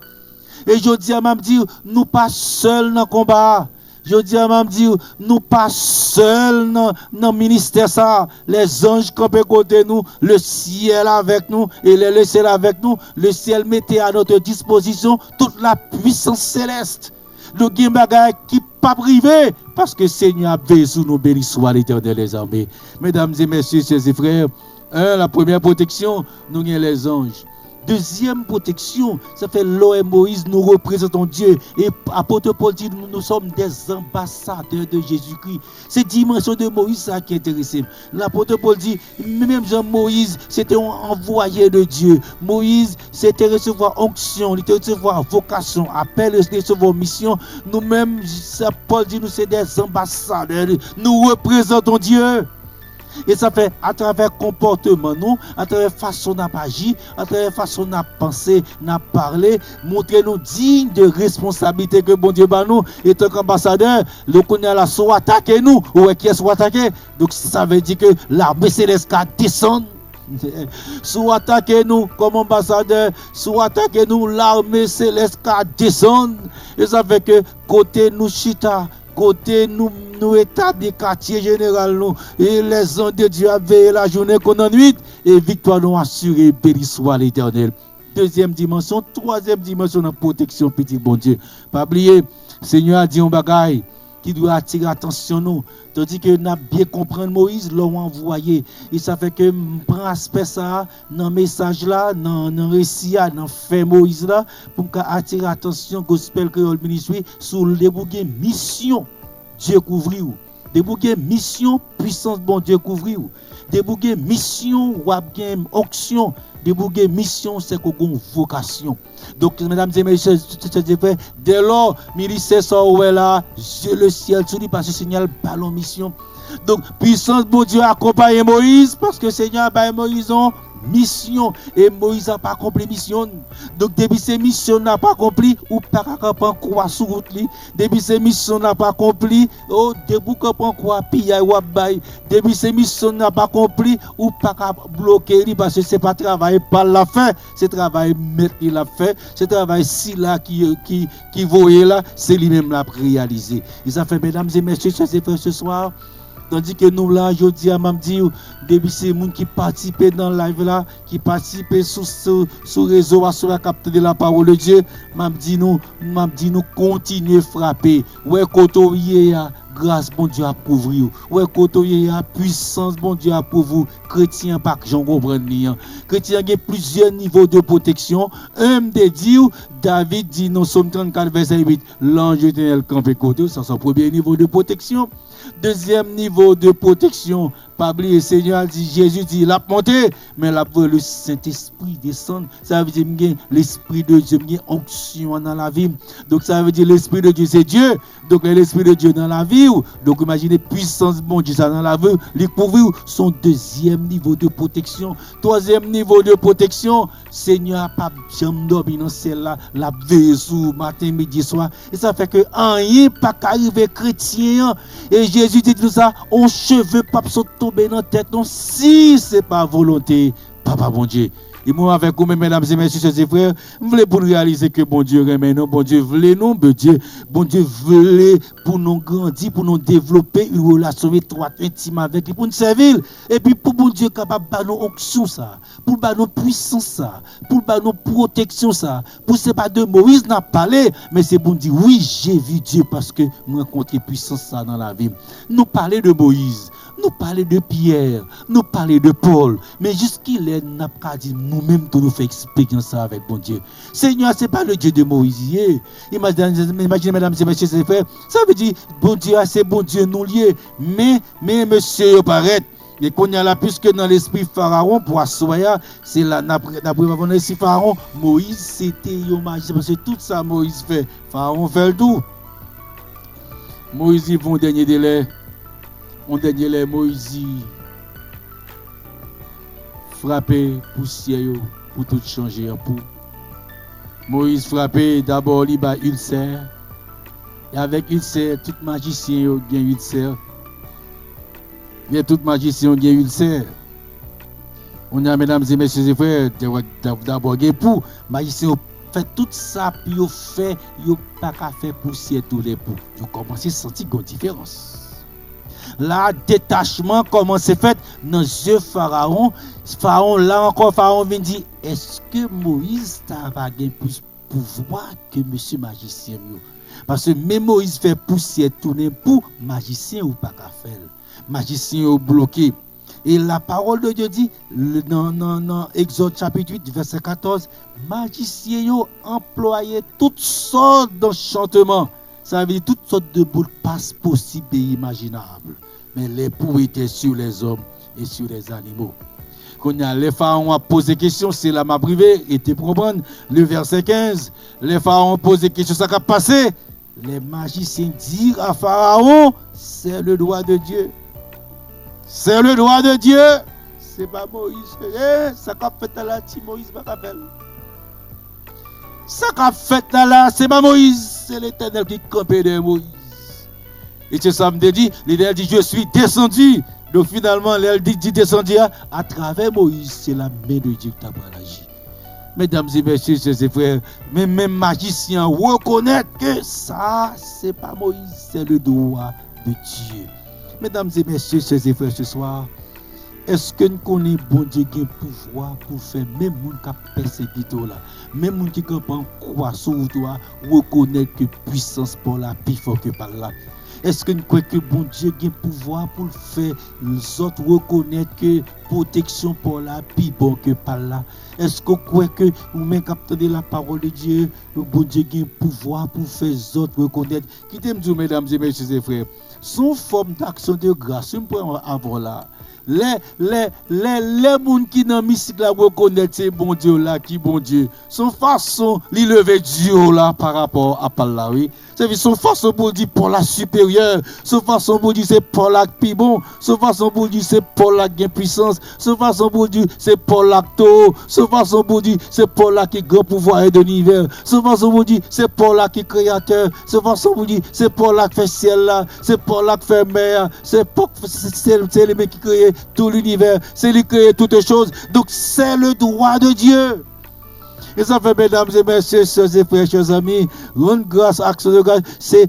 Et jeudi à Mabdi, nous pas seuls dans combat. Je dis à Mamdi, nous pas seuls dans le ministère ça. Les anges campent côté nous, le ciel avec nous et les ciel avec nous. Le ciel mettait à notre disposition toute la puissance céleste. Nous avons des bagages qui ne sont pas privés parce que le Seigneur a veillé sur nous, béni soit l'Éternel des armées. Mesdames et messieurs, chers et frères, la première protection, nous avons les anges. Deuxième protection, ça fait l'eau et Moïse, nous représentons Dieu. Et apôtre Paul dit, nous sommes des ambassadeurs de Jésus-Christ. C'est dimension de Moïse ça qui est intéressant. L'apôtre Paul dit, même Jean-Moïse, c'était un envoyé de Dieu. Moïse, c'était recevoir onction, il était recevoir vocation, appel, recevoir mission. Nous-mêmes, Paul dit, nous sommes des ambassadeurs. Nous représentons Dieu. Et ça fait à travers comportement, nous, à travers façon d'agir, à travers façon de penser, de parler, montrer nous dignes de responsabilité que bon Dieu bat nous. Et tant qu'ambassadeur, le connaît la soit attaqué nous, ou qui est soit attaqué. Donc ça veut dire que l'armée céleste descend. Soit attaqué nous comme ambassadeur, soit attaqué nous l'armée céleste descend. Et ça fait que côté nous chita, côté nous établis quartier général nous et les anges de Dieu a veillé la journée qu'on en nuit et victoire nous assurée, béni soit l'Éternel. Deuxième dimension, troisième dimension de protection, petit bon Dieu. Pas oublier, Seigneur a dit un bagaille qui doit attirer l'attention nous. Tandis que nous avons bien compris Moïse, l'ont envoyé. Et ça fait que je prends aspect ça dans le message là, dans le récit, dans le fait Moïse là, pour attirer l'attention Gospel Creole Ministry sur le débouquet mission. Dieu couvrir ou débouquer mission puissance bon Dieu couvrir ou débouquer mission ou bien onction débouquer mission c'est qu'on a une vocation. Donc mesdames et messieurs, dès lors ministère ça ouais là le ciel sous lui parce que Seigneur ballon mission. Donc puissance bon Dieu accompagne Moïse parce que Seigneur a Moïse en mission et Moïse n'a pas accompli mission. Donc depuis ces missions n'a pas accompli ou pas capable croire sur route li. Depuis ces missions n'a pas accompli oh debout capable croire piller ou bail. Depuis ces missions n'a pas accompli ou pas bloquer li parce que c'est pas travail par la fait, c'est travail mettre il a fait, c'est travail si là qui voyait là, c'est lui-même l'a réalisé. Et ça fait mesdames et messieurs, ce soir. Tandis que nous là, je dis à Mamdi, depuis ces gens qui participent dans le live là, qui participent sur réseau, sur la capte de la parole de Dieu, Mamdi nous continuer à frapper. Ouais, côté grâce bon Dieu a couvrir. Ouais, côté puissance bon Dieu a pour vous. Chrétien pas que j'en comprenne rien. Chrétien a plusieurs niveaux de protection. Un de dire David dit nous sommes 34 verset 8. L'ange éternel campé côté, ça c'est le premier niveau de protection. Deuxième niveau de protection, pas oublier, Seigneur dit, Jésus dit, il a monté, mais là, le Saint-Esprit descend. Ça veut dire l'Esprit de Dieu, il y a onction dans la vie. Donc ça veut dire l'Esprit de Dieu, c'est Dieu. Donc l'Esprit de Dieu dans la vie. Donc imaginez puissance bon Dieu ça dans la vie. Les couvrir son deuxième niveau de protection. Troisième niveau de protection, Seigneur pas jamais dormi dans celle-là, la veille sous matin, midi, soir. Et ça fait que rien pas qu'arriver chrétien. Et Jésus dit tout ça, on cheveux pas tomber dans la tête, non, si c'est pas volonté, papa bon Dieu. Et moi avec vous, mesdames et messieurs, chers frères, vous voulez pour réaliser que bon Dieu remet nous, bon Dieu voulait nous, bon Dieu voulait pour nous grandir, pour nous développer une relation étroite, intime avec lui, pour nous servir. Et puis pour bon Dieu capable de nous onction ça, pour nous puissance ça, pour nous protection ça. Pour c'est pas de Moïse n'a parlé, mais c'est bon dire oui, j'ai vu Dieu parce que nous rencontré puissance ça dans la vie. Nous parler de Moïse. Nous parler de Pierre, nous parler de Paul, mais jusqu'il est n'a pas dit nous-mêmes pour nous faire expérience ça avec bon Dieu. Seigneur, c'est pas le Dieu de Moïse. Imaginez, mesdames et messieurs, ses frères, ça veut dire bon Dieu, c'est bon Dieu nous lié, mais monsieur paraît. Et qu'on y a là, puisque dans l'esprit Pharaon, pour assoyer, c'est là, dans l'esprit Pharaon, Moïse, c'était un magicien, parce que tout ça, Moïse fait. Pharaon fait le tout. Moïse, ils vont dernier délai. On dernier les Moïse frappé poussière pour tout changer en pou. Moïse frappé d'abord il bat ulcère et avec ulcère tout magicien gain ulcère. Bien tout magicien gain ulcère. On a mesdames et messieurs et frères d'abord gain pou magicien fait tout ça puis yo fait yo pas qu'à faire poussière tous les pou. Vous commencez à sentir une différence. Là, détachement commence à fait dans les yeux Pharaon. Pharaon, là encore, Pharaon vient dire, est-ce que Moïse t'a plus pouvoir que monsieur magicien yo. Parce que même Moïse fait poussière tourner pour magicien ou pas qu'à faire. Magicien ou bloqué. Et la parole de Dieu dit dans Exode chapitre 8 verset 14, magicien yo employé toutes sortes d'enchantements. Ça veut dire toutes sortes de boules passes possibles et imaginables. Mais les poux étaient sur les hommes et sur les animaux. Quand les pharaons ont posé question, c'est là ma privée, et tu comprends, le verset 15, les pharaons ont posé question, ça a passé. Les magiciens dirent à Pharaon, c'est le droit de Dieu. C'est le droit de Dieu. C'est pas Moïse. Ça qu'a fait là, si Moïse va t'appeler. Ça qu'a fait là, c'est pas Moïse, c'est l'Éternel qui campait de Moïse. Et c'est ça me dit, l'Éternel dit, je suis descendu. Donc finalement, elle dit descendu à travers Moïse, c'est la main de Dieu qui a agi. Mesdames et messieurs, chers frères, même magiciens reconnaissent que ça, c'est pas Moïse, c'est le droit de Dieu. Mesdames et messieurs, chers frères, ce soir, est-ce que nous connaissons bon Dieu qui a pouvoir pour faire même les gens qui persécutent là, même les gens qui prennent croix sur toi, reconnaître que puissance pour la plus fort que par là. Est-ce que nous croyons que bon Dieu a pouvoir pour faire les autres reconnaître que protection pour la plus bon que par là? Est-ce que vous croyez que vous-même captez la parole de Dieu, le bon Dieu a pouvoir pour faire les autres reconnaître? Quittez-moi, mesdames et messieurs et frères, son forme d'action de grâce, nous pouvons avoir là. Les gens qui dans mystique là reconnaissent c'est bon Dieu là qui bon Dieu. Son façon lui lever Dieu là par rapport à par là oui. C'est son façon pour dire pour la supérieure. Son façon pour dire c'est pour la plus bon. Son façon pour dire c'est pour la gain puissance. Son façon pour dire c'est pour l'acto. Son façon pour dire c'est pour la qui grand pouvoir de l'univers. Son façon pour dire c'est pour la qui créateur. Son façon pour dire c'est pour la qui fait ciel là. C'est pour la qui fait mer. C'est le mec qui crée tout l'univers, c'est lui qui crée toutes les choses. Donc c'est le droit de Dieu. Et ça fait, mesdames et messieurs, chers et frères, chers amis, rendre grâce, action de grâce, c'est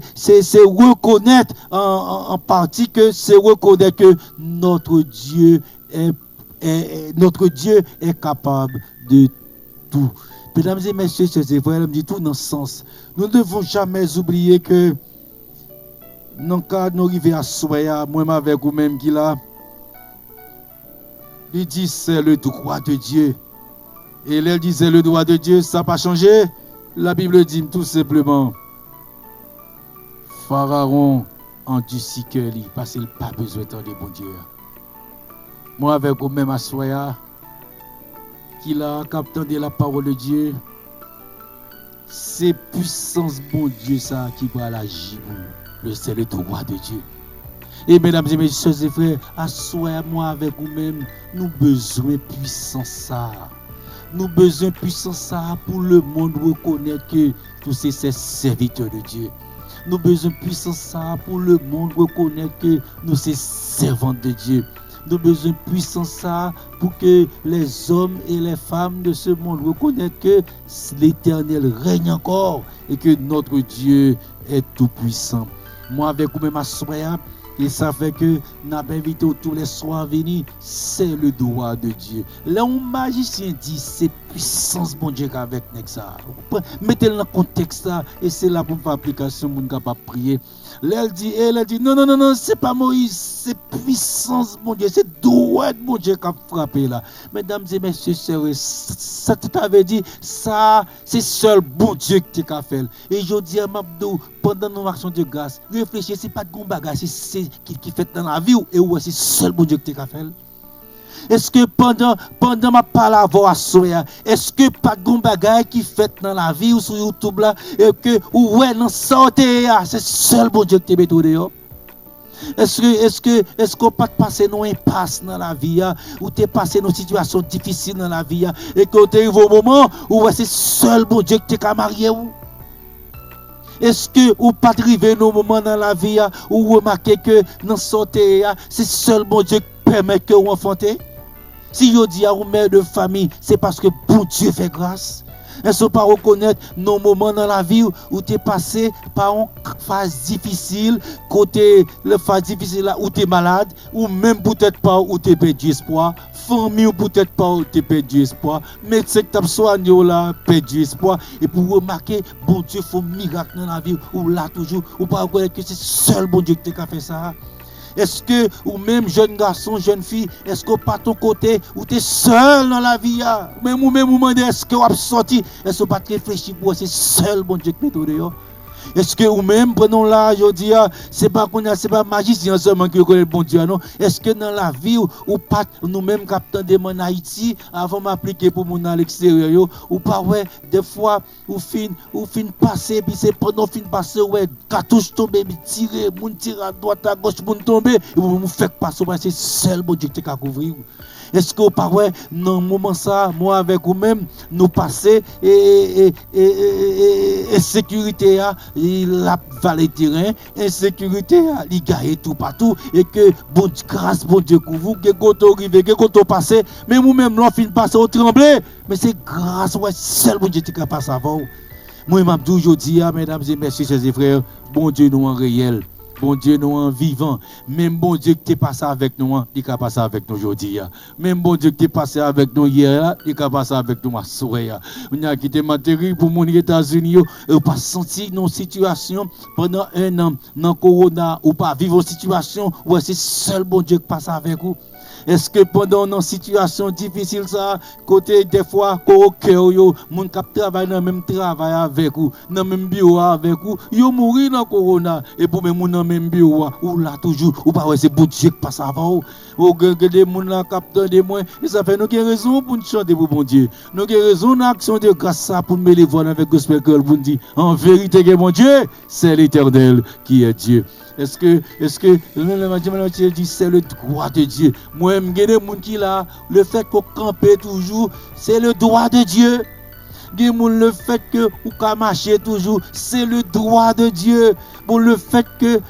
reconnaître en partie que c'est reconnaître que notre Dieu est capable de tout. Mesdames et messieurs, chers et frères, elle me dit tout dans ce sens. Nous ne devons jamais oublier que dans le cas de nous arriver à Soya, moi avec vous-même qui là, il dit c'est le droit de Dieu. Et elle dit c'est le droit de Dieu, ça n'a pas changé. La Bible dit tout simplement, Pharaon endurci cœur parce qu'il n'a pas besoin de bon Dieu. Moi avec vous-même à Soya, qui a capté de la parole de Dieu, c'est puissance bon Dieu ça qui va l'agir. C'est le droit de Dieu. Et mesdames et messieurs et frères, assoyez-moi avec vous-même, nous besoin de puissance ça. Nous besoin de puissance ça pour le monde reconnaître que tous ces serviteurs de Dieu. Nous besoin de puissance ça pour le monde reconnaître que nous sommes servants de Dieu. Nous besoin de puissance ça pour que les hommes et les femmes de ce monde reconnaissent que l'Éternel règne encore et que notre Dieu est tout puissant. Moi avec vous-même assoyez. Et ça fait que nous avons invité tous les soirs à venir, c'est le droit de Dieu. Là, un magicien dit, c'est puissance bon Dieu avec ça. Mettez-le dans le contexte et c'est là pour faire application, pour capable prier. Là, elle dit, non, c'est pas Moïse, c'est puissance bon Dieu, c'est droit de bon Dieu qui a frappé là. Mesdames et messieurs, ça t'avait dit, ça, c'est seul bon Dieu qui a fait. Et je dis à Mabdou, pendant nos actions de grâce, réfléchissez, c'est pas de bon bagage, c'est qui fait dans la vie et où c'est seul bon Dieu qui a fait. Est-ce que pendant ma parole à Soya, est-ce que pas de bon bagage qui fait dans la vie ou sur YouTube là et que ouais non sortez c'est seul bon Dieu qui te met tout dehors? Est-ce qu'on pas passer nos impasses dans la vie ou t'es passé nos situations difficiles dans la vie et que tu arrives au moment où c'est seul bon Dieu qui t'a marié ou? Est-ce que ou pas arriver nos moments dans la vie où remarquez que dans sortez c'est seul bon Dieu qui permet que vous enfantez? Si je dis à une mère de famille, c'est parce que bon Dieu fait grâce. Est-ce que pas reconnaître nos moments dans la vie où tu es passé par une phase difficile, côté la phase difficile là où tu es malade, ou même peut-être pas où tu as perdu espoir, famille ou peut-être pas où tu as perdu espoir, médecin qui t'a soigné là, perdu espoir, et pour remarquer, bon Dieu, il faut un miracle dans la vie, ou là toujours, ou pas reconnaître que c'est seul bon Dieu qui a fait ça. Est-ce que, ou même jeune garçon, jeune fille, est-ce que pas ton côté, ou tu es seul dans la vie, même ou demandez, est-ce que vous avez sorti, est-ce que pas réfléchir pour c'est seul bon Dieu qui met au dehors? Est-ce que ou même prenons là je dis c'est pas magicien seulement qui connaît le bon Dieu non, est-ce que dans la vie ou pas nous même captant des en Haïti avant m'appliquer pour mon à l'extérieur ou pas ouais des fois ou fin passer puis c'est pendant fin passer ouais cartouche tomber tirer moun tire à droite à gauche moun tomber et vous fait passer c'est seul bon Dieu qui t'a couvrir. Est-ce que pas ouais dans moment ça moi avec vous même nous passer et sécurité la vallée terrain insécurité il gagne tout partout et que bon grâce bon Dieu pour vous que quand on arrive que quand on passer mais vous même l'on fin passer au trembler mais c'est grâce ouais seul bon Dieu qui capable passer avant moi m'a toujours dit mesdames et messieurs chers frères bon Dieu nous en réel. Bon Dieu, nous en vivant. Même bon Dieu qui est passé avec nous, il est passé avec nous aujourd'hui. Même bon Dieu qui est passé avec nous hier, il est passé avec nous soir. On a quitté matériel pour les États-Unis, ou pas senti nos situations pendant un an, dans Corona, ou pas vivre une situation où c'est seul bon Dieu qui passe avec vous. Est-ce que pendant une situation difficile, ça, côté des fois, au cœur, mon cap travaille dans le même travail avec vous, dans le même bureau avec vous, yo mourir dans Corona, et pour même dans le même bureau, ou là toujours, ou pas, c'est bon Dieu qui passe avant vous. Ou que des gens là captent des moins, et ça fait nous avons raison pour nous chanter pour bon Dieu. Nous avons raison dans l'action de grâce pour nous les voir avec Gospel Girl pour nous dire, en vérité, mon Dieu, c'est l'Éternel qui est Dieu. Est-ce que le dit c'est le droit de Dieu. Moi-même, il y a des gens qui là, le fait qu'on campe toujours, c'est le droit de Dieu. Le fait que vous marchez toujours, c'est le droit de Dieu. Bon, le fait que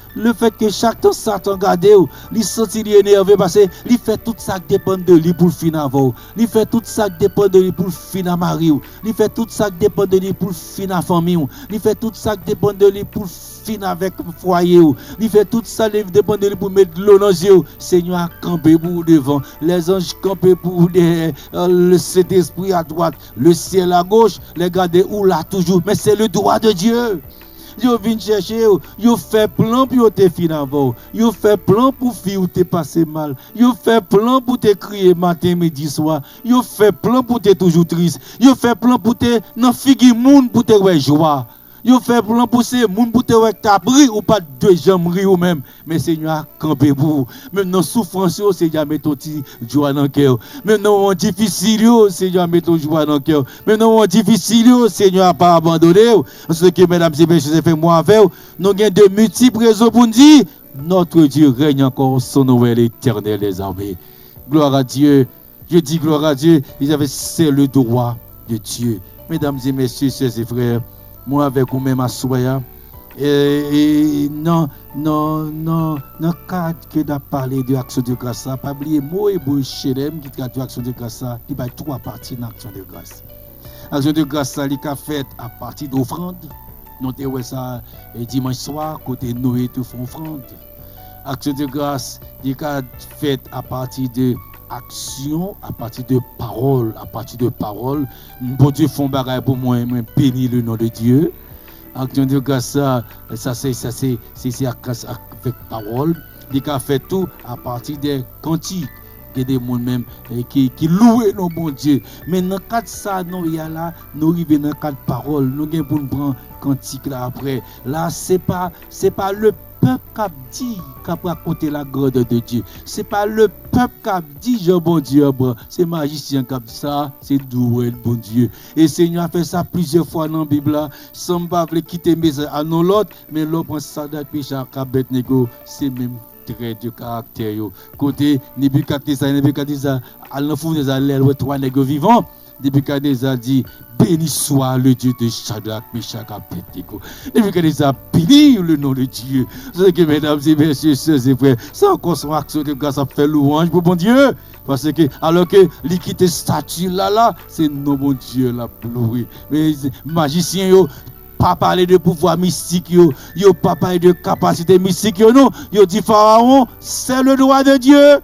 chaque temps Satan garde, il sent énervé parce qu'il fait tout ça qui dépend de lui pour le fin avant. Il fait tout ça qui dépend de lui pour le fin à mari. Il fait tout ça qui dépend de lui pour le fin à famille. Il fait tout ça qui dépend de lui pour le fin avec le foyer. Il fait tout ça qui dépend de lui pour mettre l'eau dans les yeux. Seigneur a campé pour devant. Les anges campé pour le Saint-Esprit à droite, le ciel à gauche. Les garder où là toujours. Mais c'est le droit de Dieu. Yo vient chercher, yo fait plan pour te fin avant. Yo fait plan pour fi ou te passer mal. Yo fait plan pour te crier matin, midi, soir. Yo fait plan pour te toujours triste. Yo fait plan pour te nan figi moun pour te ouais joie. Yo fait plan pour ces moun pour te ouais tabri ou pas deux jambes ou même. Mais Seigneur a campé pour. Même dans souffrance, Seigneur met ton petit joie dans le cœur. Même dans difficile, Seigneur met ton joie dans le cœur. Même dans difficile, Seigneur n'a pas abandonné. Parce que mesdames et messieurs, fait moi avec vous. Nous avons de multiples raisons pour nous dire notre Dieu règne encore son nom est l'éternel des armées. Gloire à Dieu. Je dis gloire à Dieu. C'est le droit de Dieu. Mesdames et messieurs, chers et frères, moi avec vous-même à soya et non cadre que d'à parler de l'action de grâce, pas oublier mot et beau chelem qui traduit l'action de grâce, il va trois parties dans l'action de grâce. L'action de grâce il est faite à partir d'offrande. Nous avons ça dimanche soir côté Noé tout font offrande. L'action de grâce il est faite à partir de action, à partir de parole, bon Dieu font bagaille pour moi bénir le nom de Dieu. Action de grâce ça c'est avec parole, il a fait tout à partir des cantiques. Il y a des gens même qui louent nos bon Dieu. Mais dans le cadre de ça, nous arrivons dans le cadre de parole. Nous avons pour nous prendre cantique là après. Là, c'est pas le peuple qui a dit qui a raconté la grandeur de Dieu. Ce n'est pas le peuple qui a dit je bon Dieu. C'est magicien qui a dit ça. C'est doué le bon Dieu. Et Seigneur a fait ça plusieurs fois dans la Bible. Sans pas quitter mes à nos l'autre. Mais l'autre prend ça depuis chaque Abednego. C'est même trait de caractère. Côté Nebuchadnezzar, elle nous fout des allées, trois nègres vivants. Nebuchadnezzar dit Béni soit le Dieu de Shadrach, Meshach, Abednego. Depuis que nous avons béni le nom de Dieu. C'est que mesdames et messieurs, sœurs et frères, c'est encore son action de grâce à faire louange pour bon Dieu. Parce que, alors que l'équité statue là, c'est non bon Dieu la loué. Mais magiciens, yo, pas parler de pouvoir mystique, yo pas parler de capacité mystique, non. Yo dit Pharaon, c'est le droit de Dieu.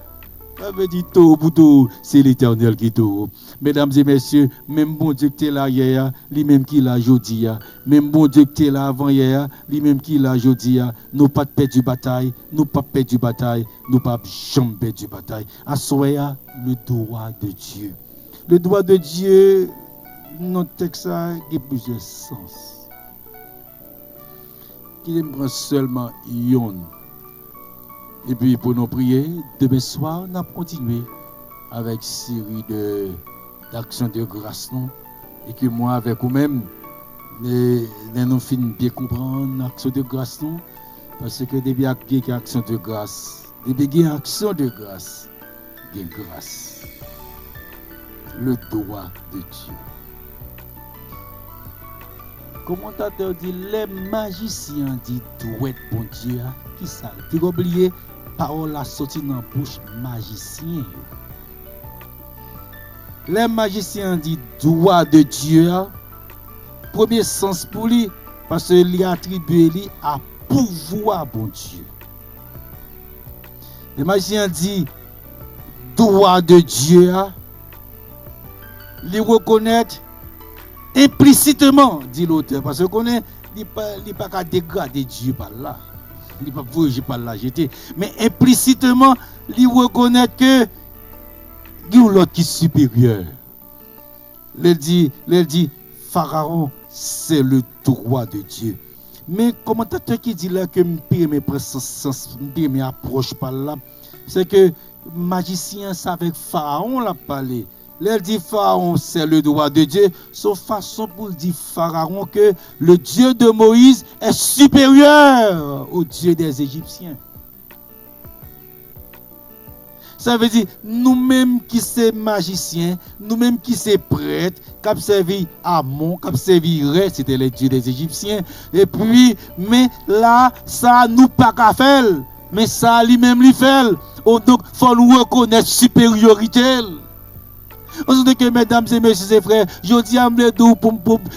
Ça veut dire tout pour tout, c'est l'Éternel qui tout. Mesdames et messieurs, même bon Dieu qui est là hier, lui-même qui l'a aujourd'hui, même bon Dieu qui est là avant hier, lui-même qui l'a aujourd'hui, nous pas perdu bataille, nous pas perdu bataille, nous pas jamais perdu bataille. Assoya le droit de Dieu. Le droit de Dieu, notre texte a plusieurs sens. Qui prend seulement yon. Et puis pour nous prier, demain soir, on a continué avec une série d'actions de grâce. Non? Et que moi, avec vous-même, nous finissons bien comprendre l'action de grâce. Non? Parce que depuis qu'il y a une action de grâce, depuis qu'il y a une action de grâce, il y a grâce. Le droit de Dieu. Commentateur dit, les magiciens disent, doit être bon Dieu. Qui ça? Tu as oublié, parole a sorti dans la bouche magicien. Les magiciens disent, droit de Dieu. Premier sens pour lui, parce qu'il a attribué à pouvoir bon Dieu. Les magiciens disent, droit de Dieu. Les reconnaître implicitement, dit l'auteur, parce qu'on est, il n'est pas qu'à dégrader Dieu par là, il n'est pas voyager par là, mais implicitement, il reconnaît que il y a l'autre qui est supérieur. Il dit, Pharaon, c'est le droit de Dieu. Mais commentateur qui dit là que mes approche par là, c'est que magicien avec Pharaon l'a parlé. Il dit Pharaon, c'est le droit de Dieu, sauf façon pour dire Pharaon que le Dieu de Moïse est supérieur au Dieu des Égyptiens. Ça veut dire, nous-mêmes qui sommes magiciens, nous-mêmes qui sommes prêtres, qui avons servi Amon, qui avons servi Ré, c'était le Dieu des Égyptiens. Et puis, mais là, ça nous pas qu'à faire, mais ça lui-même lui fait. Donc, il faut nous reconnaître supériorité. On se dit que mesdames et messieurs et frères, je dis à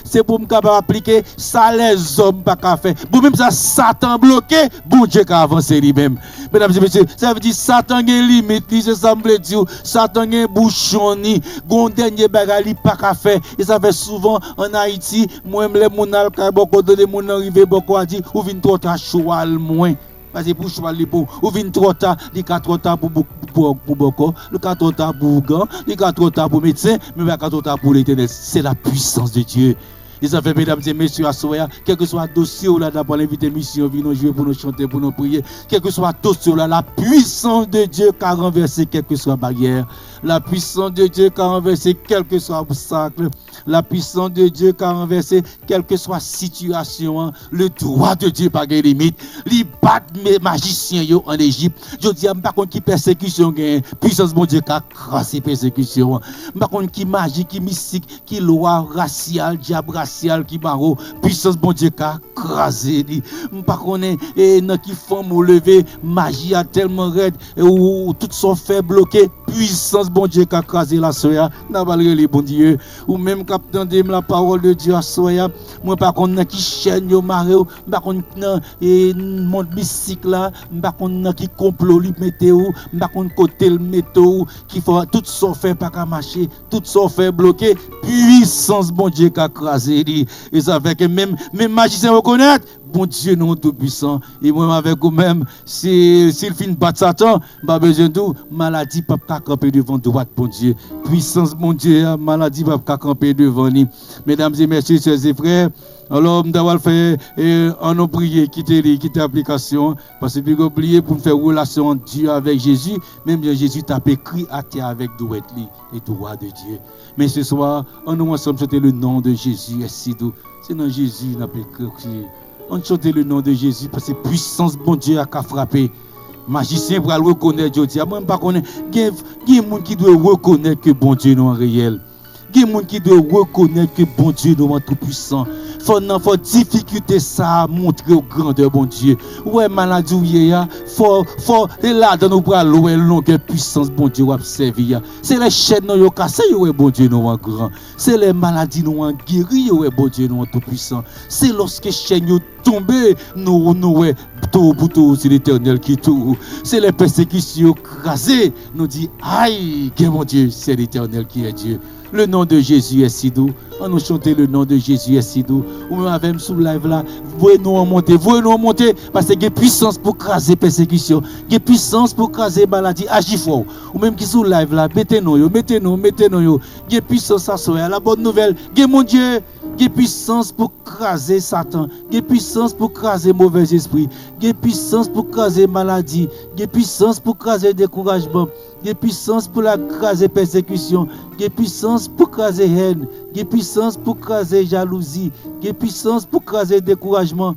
c'est pour me capable appliquer ça les hommes pas qu'à faire. Pour même ça Satan bloqué, bon Dieu qui avance lui-même. Mesdames et messieurs, ça veut dire Satan a une limite, ça semble dire Satan a un bouchon ni gon dernier bagage pas qu'à faire. Et ça fait souvent en Haïti, moi les moun al ka beaucoup de moun arrivé beaucoup a dit ou vinn trop tard choix moins. Parce que pour choisir ou vinn trop tard, il y a trop tard pour beaucoup, il y a trop tard pour Ougan, il y a trop tard pour médecin, mais il y a trop tard pour l'Éternel. C'est la puissance de Dieu. Et ça fait, mesdames et messieurs, à Soya, quel que soit le dossier ou là, d'abord l'invité mission, vient nous jouer pour nous chanter, pour nous prier, quel que soit le dossier là, la puissance de Dieu qui a renversé quelle que soit la barrière, la puissance de Dieu qui a renversé quel que soit l'obstacle, la puissance de Dieu qui a renversé quelle que soit la situation, le droit de Dieu par limite, les bat mes magiciens en Égypte, je dis, par contre, qui persécution, puissance de Dieu qui a crassé persécution, par contre, qui magie, qui mystique, qui loi raciale, diable racial, qui maro, puissance de Dieu qui a crasé, par contre, et dans qui font me lever, magie a tellement raide, ou tout son fait bloqué, puissance bon Dieu qui a crasé la soya, n'a pas le bon Dieu, ou même quand entendez la parole de Dieu à soya, moi par contre qui chaîne yo maré, par contre et monde mystique là, par contre qui complot li météo, par contre côté le météo qui faut tout son fait pas qu'à marcher, tout son fait bloqué, puissance bon Dieu qui a crasé, et ça fait que même magicien reconnaître bon Dieu non tout puissant et moi avec vous-même s'il fin battre Satan pas besoin de tout maladie pas camper devant droite bon Dieu puissance mon Dieu maladie pas camper devant lui mesdames et messieurs chers et frères alors d'avoir fait en nous prier quitter l'application parce que vous oubliez pour faire relation entre Dieu avec Jésus même Jésus t'a écrit à terre avec douette et droit de Dieu mais ce soir on nous ensemble chanter le nom de Jésus et si doux c'est dans Jésus n'a pas écrit. On chante le nom de Jésus parce que puissance bon Dieu a frappé. Magicien pour le reconnaître, je dis, moi je ne sais pas, il y a des gens qui doivent reconnaître que bon Dieu non réel. Il y a des gens qui doivent reconnaître que bon Dieu nous rend tout puissant. Faut difficulté ça montrer au grandeur bon Dieu. Ouais maladie faut là dans nos bras longueur puissance bon Dieu observer. C'est les chaînes nous cassé bon Dieu nous rend grand. C'est les maladies nous rend guéri bon Dieu nous rend tout puissant. C'est lorsque chaînes tombé nous tout pour c'est l'Éternel qui tout. C'est les persécutions crasées nous dit aïe que mon Dieu c'est l'Éternel qui est Dieu. Le nom de Jésus est si doux. On nous chanter le nom de Jésus est si doux. Ou même avec sous live là, voyez-nous en monter parce qu'il y a puissance pour craser persécution, il y a puissance pour craser maladie, agir fort. Ou même qui sous live là, mettez-nous, il y a puissance à soi. La bonne nouvelle, il y a mon Dieu, il y a puissance pour craser Satan, il y a puissance pour craser mauvais esprit, il y a puissance pour craser maladie, il y a puissance pour craser découragement, il y a puissance pour la craser persécution, il y a puissance pour craser haine, il y a puissance pour craser jalousie, il y a puissance pour craser découragement.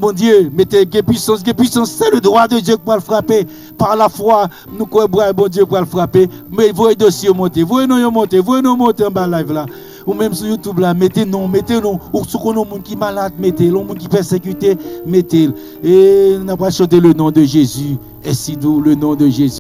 Mon Dieu, mettez puissance, c'est le droit de Dieu pour le frapper. Par la foi, nous croyons bon Dieu pour le frapper. Mais voyez dossier monter, voyez nous monter en bas live là. Ou même sur YouTube là, mettez-nous, ou sur les gens qui sont malades, mettez, les gens qui persécutent, mettez. Et nous avons chanté le nom de Jésus. Et si doux le nom de Jésus.